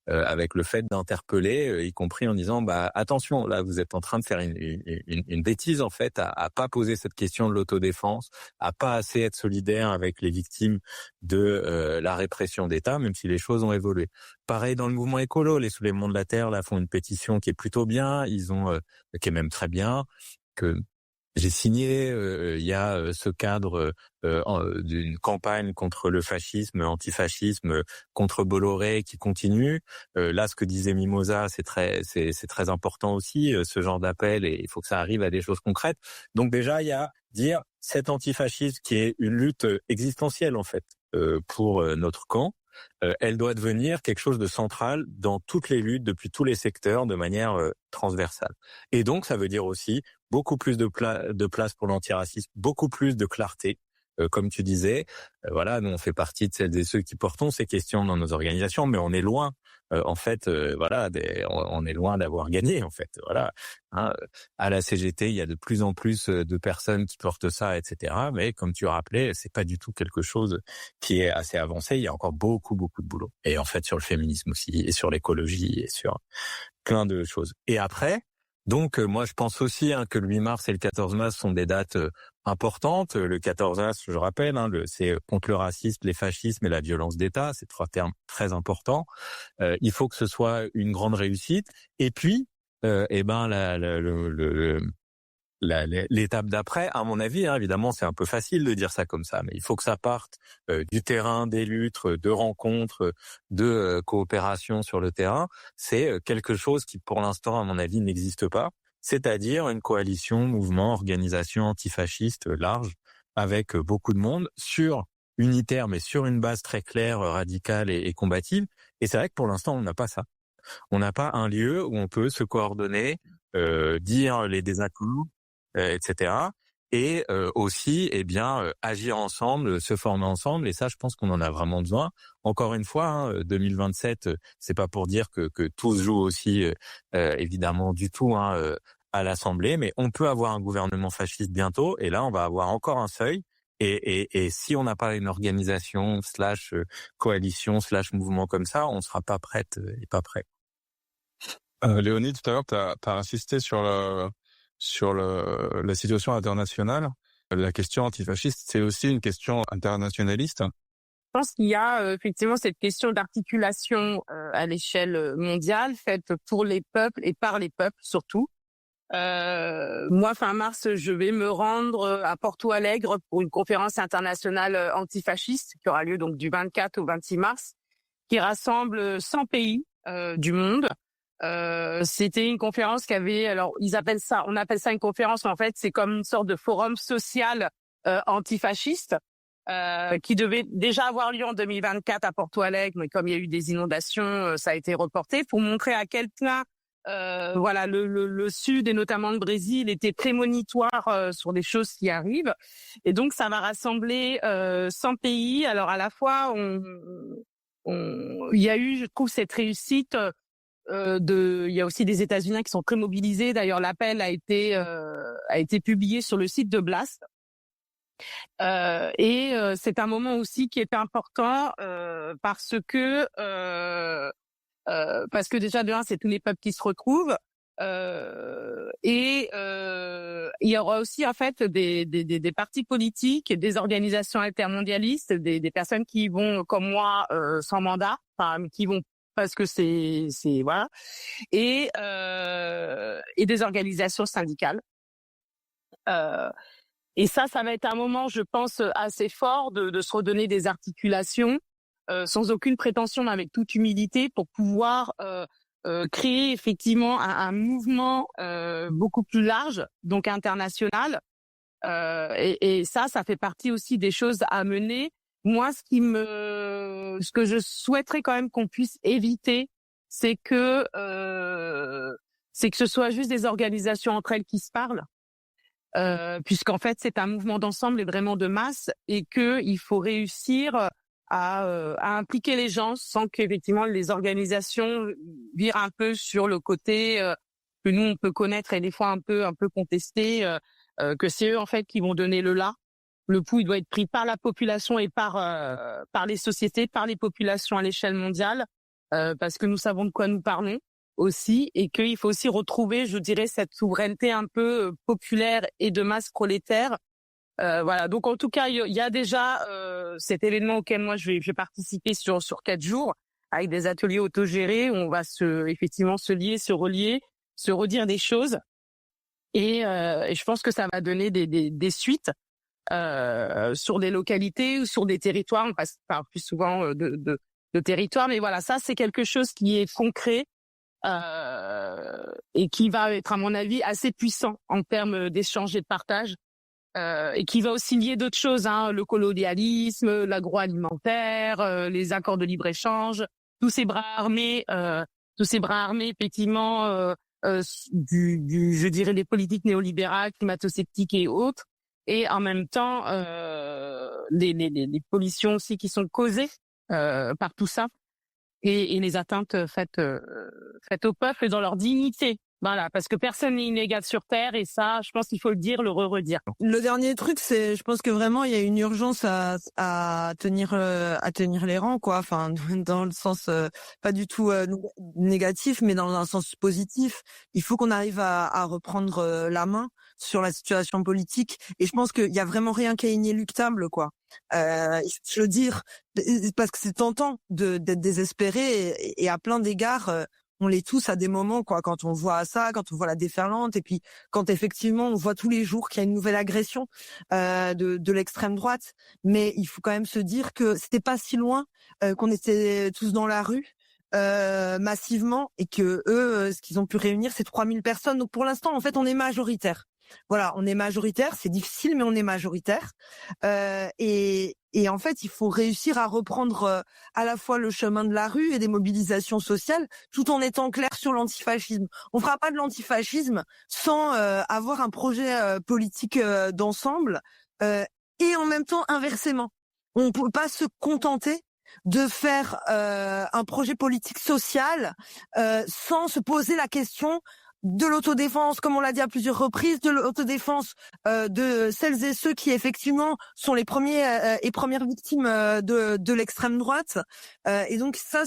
avec le fait d'interpeller, y compris en disant attention, là vous êtes en train de faire une bêtise en fait, à pas poser cette question de l'autodéfense, à pas assez être solidaire avec les victimes de la répression d'État, même si les choses ont évolué. Pareil dans le mouvement écolo, les Soulèvements de la Terre là font une pétition qui est plutôt bien, qui est même très bien, que j'ai signé. Il y a ce cadre d'une campagne contre le fascisme, antifascisme, contre Bolloré qui continue. Là, ce que disait Mimosa, c'est très important aussi, ce genre d'appel, et il faut que ça arrive à des choses concrètes. Donc déjà, il y a dire cet antifascisme qui est une lutte existentielle en fait pour notre camp. Elle doit devenir quelque chose de central dans toutes les luttes, depuis tous les secteurs, de manière transversale. Et donc, ça veut dire aussi beaucoup plus de place pour l'antiracisme, beaucoup plus de clarté, comme tu disais, voilà, nous on fait partie de celles et ceux qui portons ces questions dans nos organisations, mais on est loin. En fait, voilà, on est loin d'avoir gagné. En fait, voilà. Hein, à la CGT, il y a de plus en plus de personnes qui portent ça, etc. Mais comme tu rappelais, c'est pas du tout quelque chose qui est assez avancé. Il y a encore beaucoup de boulot. Et en fait, sur le féminisme aussi, et sur l'écologie, et sur plein de choses. Et après, donc moi je pense aussi que le 8 mars et le 14 mars sont des dates importantes. Le 14 mars, je rappelle, c'est contre le racisme, les fascismes et la violence d'État. C'est 3 termes très importants. Il faut que ce soit une grande réussite. Et puis, l'étape d'après, à mon avis, évidemment, c'est un peu facile de dire ça comme ça, mais il faut que ça parte du terrain, des luttes, de rencontres, de coopération sur le terrain. C'est quelque chose qui, pour l'instant, à mon avis, n'existe pas. C'est-à-dire une coalition, mouvement, organisation antifasciste large, avec beaucoup de monde, unitaire, mais sur une base très claire, radicale et combative. Et c'est vrai que pour l'instant, on n'a pas ça. On n'a pas un lieu où on peut se coordonner, dire les désaccords, etc. Et aussi, agir ensemble, se former ensemble. Et ça, je pense qu'on en a vraiment besoin. Encore une fois, 2027, c'est pas pour dire que tout se joue aussi, évidemment, du tout à l'Assemblée, mais on peut avoir un gouvernement fasciste bientôt. Et là, on va avoir encore un seuil. Et si on n'a pas une organisation / coalition / mouvement comme ça, on sera pas prête et pas prêt. Léonie, tout à l'heure, t'as insisté sur la situation internationale. La question antifasciste, c'est aussi une question internationaliste. Je pense qu'il y a effectivement cette question d'articulation à l'échelle mondiale, faite pour les peuples et par les peuples surtout. Moi, fin mars, je vais me rendre à Porto Alegre pour une conférence internationale antifasciste qui aura lieu donc du 24 au 26 mars, qui rassemble 100 pays du monde. C'était une conférence on appelle ça une conférence, mais en fait, c'est comme une sorte de forum social antifasciste qui devait déjà avoir lieu en 2024 à Porto Alegre, mais comme il y a eu des inondations, ça a été reporté pour montrer à quel point le Sud et notamment le Brésil était prémonitoire sur des choses qui arrivent. Et donc, ça va rassembler 100 pays. Alors, à la fois, il y a eu, je trouve, cette réussite il y a aussi des États-Unis qui sont très mobilisés. D'ailleurs, l'appel a été publié sur le site de Blast. C'est un moment aussi qui est important parce que déjà de un, c'est tous les peuples qui se retrouvent il y aura aussi en fait des partis politiques, des organisations intermondialistes, des personnes qui vont comme moi sans mandat, qui vont parce que c'est voilà, et des organisations syndicales. Et ça va être un moment, je pense, assez fort de se redonner des articulations, sans aucune prétention, mais avec toute humilité, pour pouvoir créer effectivement un mouvement beaucoup plus large, donc international. Et ça fait partie aussi des choses à mener. Moi, ce que je souhaiterais quand même qu'on puisse éviter, c'est que ce soit juste des organisations entre elles qui se parlent. Puisqu'en fait c'est un mouvement d'ensemble et vraiment de masse, et que il faut réussir à impliquer les gens sans qu'effectivement les organisations virent un peu sur le côté que nous on peut connaître et des fois un peu contester, que c'est eux en fait qui vont donner le là. Le pouls il doit être pris par la population et par les sociétés, par les populations à l'échelle mondiale, parce que nous savons de quoi nous parlons aussi, et qu'il faut aussi retrouver, je dirais, cette souveraineté un peu populaire et de masse prolétaire. Voilà. Donc en tout cas, il y a déjà cet événement auquel moi je vais participer sur 4 jours, avec des ateliers autogérés où on va effectivement se lier, se relier, se redire des choses, et je pense que ça va donner des suites sur des localités ou sur des territoires. On passe plus souvent de territoires, mais voilà, ça c'est quelque chose qui est concret. Et qui va être à mon avis assez puissant en termes d'échange et de partage, et qui va aussi lier d'autres choses, le colonialisme, l'agroalimentaire, les accords de libre-échange, tous ces bras armés effectivement je dirais des politiques néolibérales, climato-sceptiques et autres, et en même temps les pollutions aussi qui sont causées par tout ça et les atteintes faites au peuple et dans leur dignité. Voilà, parce que personne n'est inégal sur Terre et ça, je pense qu'il faut le dire, le redire. Le dernier truc, c'est, je pense que vraiment il y a une urgence à tenir les rangs, quoi. Enfin, dans le sens pas du tout négatif, mais dans un sens positif. Il faut qu'on arrive à reprendre la main sur la situation politique. Et je pense qu'il y a vraiment rien qui est inéluctable, quoi. Je veux dire, parce que c'est tentant d'être désespéré et à plein d'égards. On l'est tous à des moments, quoi, quand on voit ça, quand on voit la déferlante, et puis quand effectivement on voit tous les jours qu'il y a une nouvelle agression de l'extrême droite. Mais il faut quand même se dire que c'était pas si loin, qu'on était tous dans la rue massivement, et que eux, ce qu'ils ont pu réunir, c'est 3000 personnes. Donc pour l'instant, en fait, on est majoritaire. Voilà, on est majoritaire, c'est difficile, mais on est majoritaire. Et en fait, il faut réussir à reprendre à la fois le chemin de la rue et des mobilisations sociales, tout en étant clair sur l'antifascisme. On fera pas de l'antifascisme sans avoir un projet politique d'ensemble, et en même temps inversement. On peut pas se contenter de faire un projet politique social sans se poser la question de l'autodéfense, comme on l'a dit à plusieurs reprises, de l'autodéfense de celles et ceux qui effectivement sont les premiers et premières victimes de l'extrême droite. Et donc ça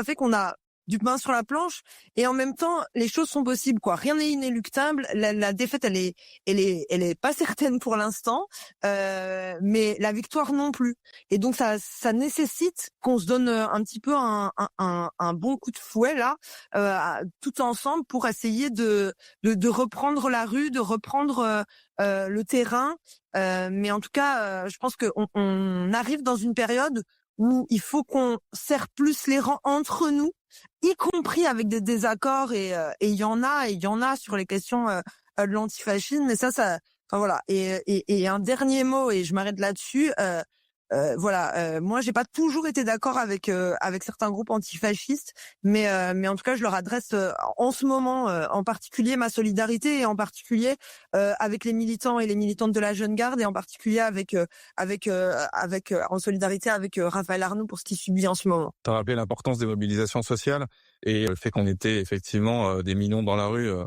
fait qu'on a du pain sur la planche, et en même temps les choses sont possibles, quoi. Rien n'est inéluctable. La défaite elle est pas certaine pour l'instant, mais la victoire non plus. Et donc ça nécessite qu'on se donne un petit peu un bon coup de fouet là, tout ensemble, pour essayer de reprendre la rue, de reprendre le terrain. Mais en tout cas, je pense qu'on arrive dans une période où il faut qu'on serre plus les rangs entre nous, y compris avec des désaccords, et il y en a sur les questions de l'antifascisme. Mais ça, enfin voilà. Et un dernier mot, et je m'arrête là-dessus. Moi, j'ai pas toujours été d'accord avec certains groupes antifascistes, mais en tout cas, je leur adresse en ce moment, en particulier, ma solidarité, et en particulier avec les militants et les militantes de la Jeune Garde, et en particulier en solidarité avec Raphaël Arnoux pour ce qu'il subit en ce moment. Tu as rappelé l'importance des mobilisations sociales et le fait qu'on était effectivement des millions dans la rue. Je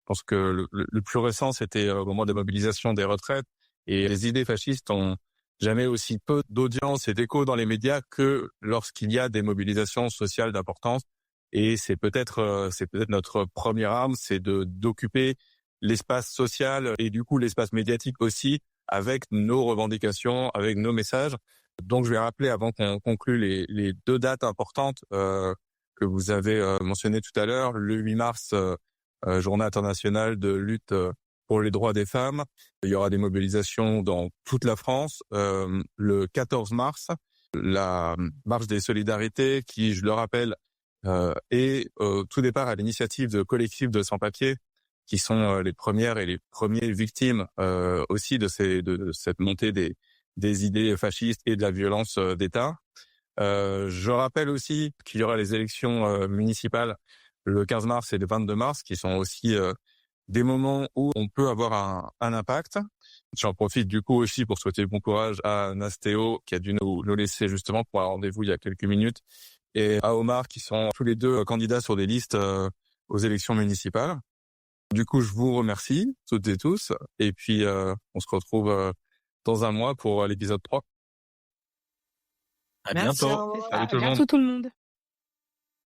pense que le plus récent, c'était au moment des mobilisations des retraites, et les idées fascistes ont jamais aussi peu d'audience et d'écho dans les médias que lorsqu'il y a des mobilisations sociales d'importance. Et c'est peut-être notre première arme, c'est d'occuper l'espace social et du coup l'espace médiatique aussi, avec nos revendications, avec nos messages. Donc je vais rappeler, avant qu'on conclue, les deux dates importantes que vous avez mentionnées tout à l'heure. Le 8 mars, journée internationale de lutte pour les droits des femmes. Il y aura des mobilisations dans toute la France. Le 14 mars, la marche des solidarités, qui, je le rappelle, est tout départ à l'initiative de collectifs de sans-papiers, qui sont les premières et les premiers victimes aussi de cette montée des idées fascistes et de la violence d'État. Je rappelle aussi qu'il y aura les élections municipales le 15 mars et le 22 mars, qui sont aussi des moments où on peut avoir un impact. J'en profite du coup aussi pour souhaiter bon courage à Nastéo, qui a dû nous laisser justement pour un rendez-vous il y a quelques minutes, et à Omar, qui sont tous les deux candidats sur des listes aux élections municipales. Du coup, je vous remercie toutes et tous, et puis on se retrouve dans un mois pour l'épisode 3. À Merci, bientôt. au revoir. Salut tout le monde. Bientôt tout le monde.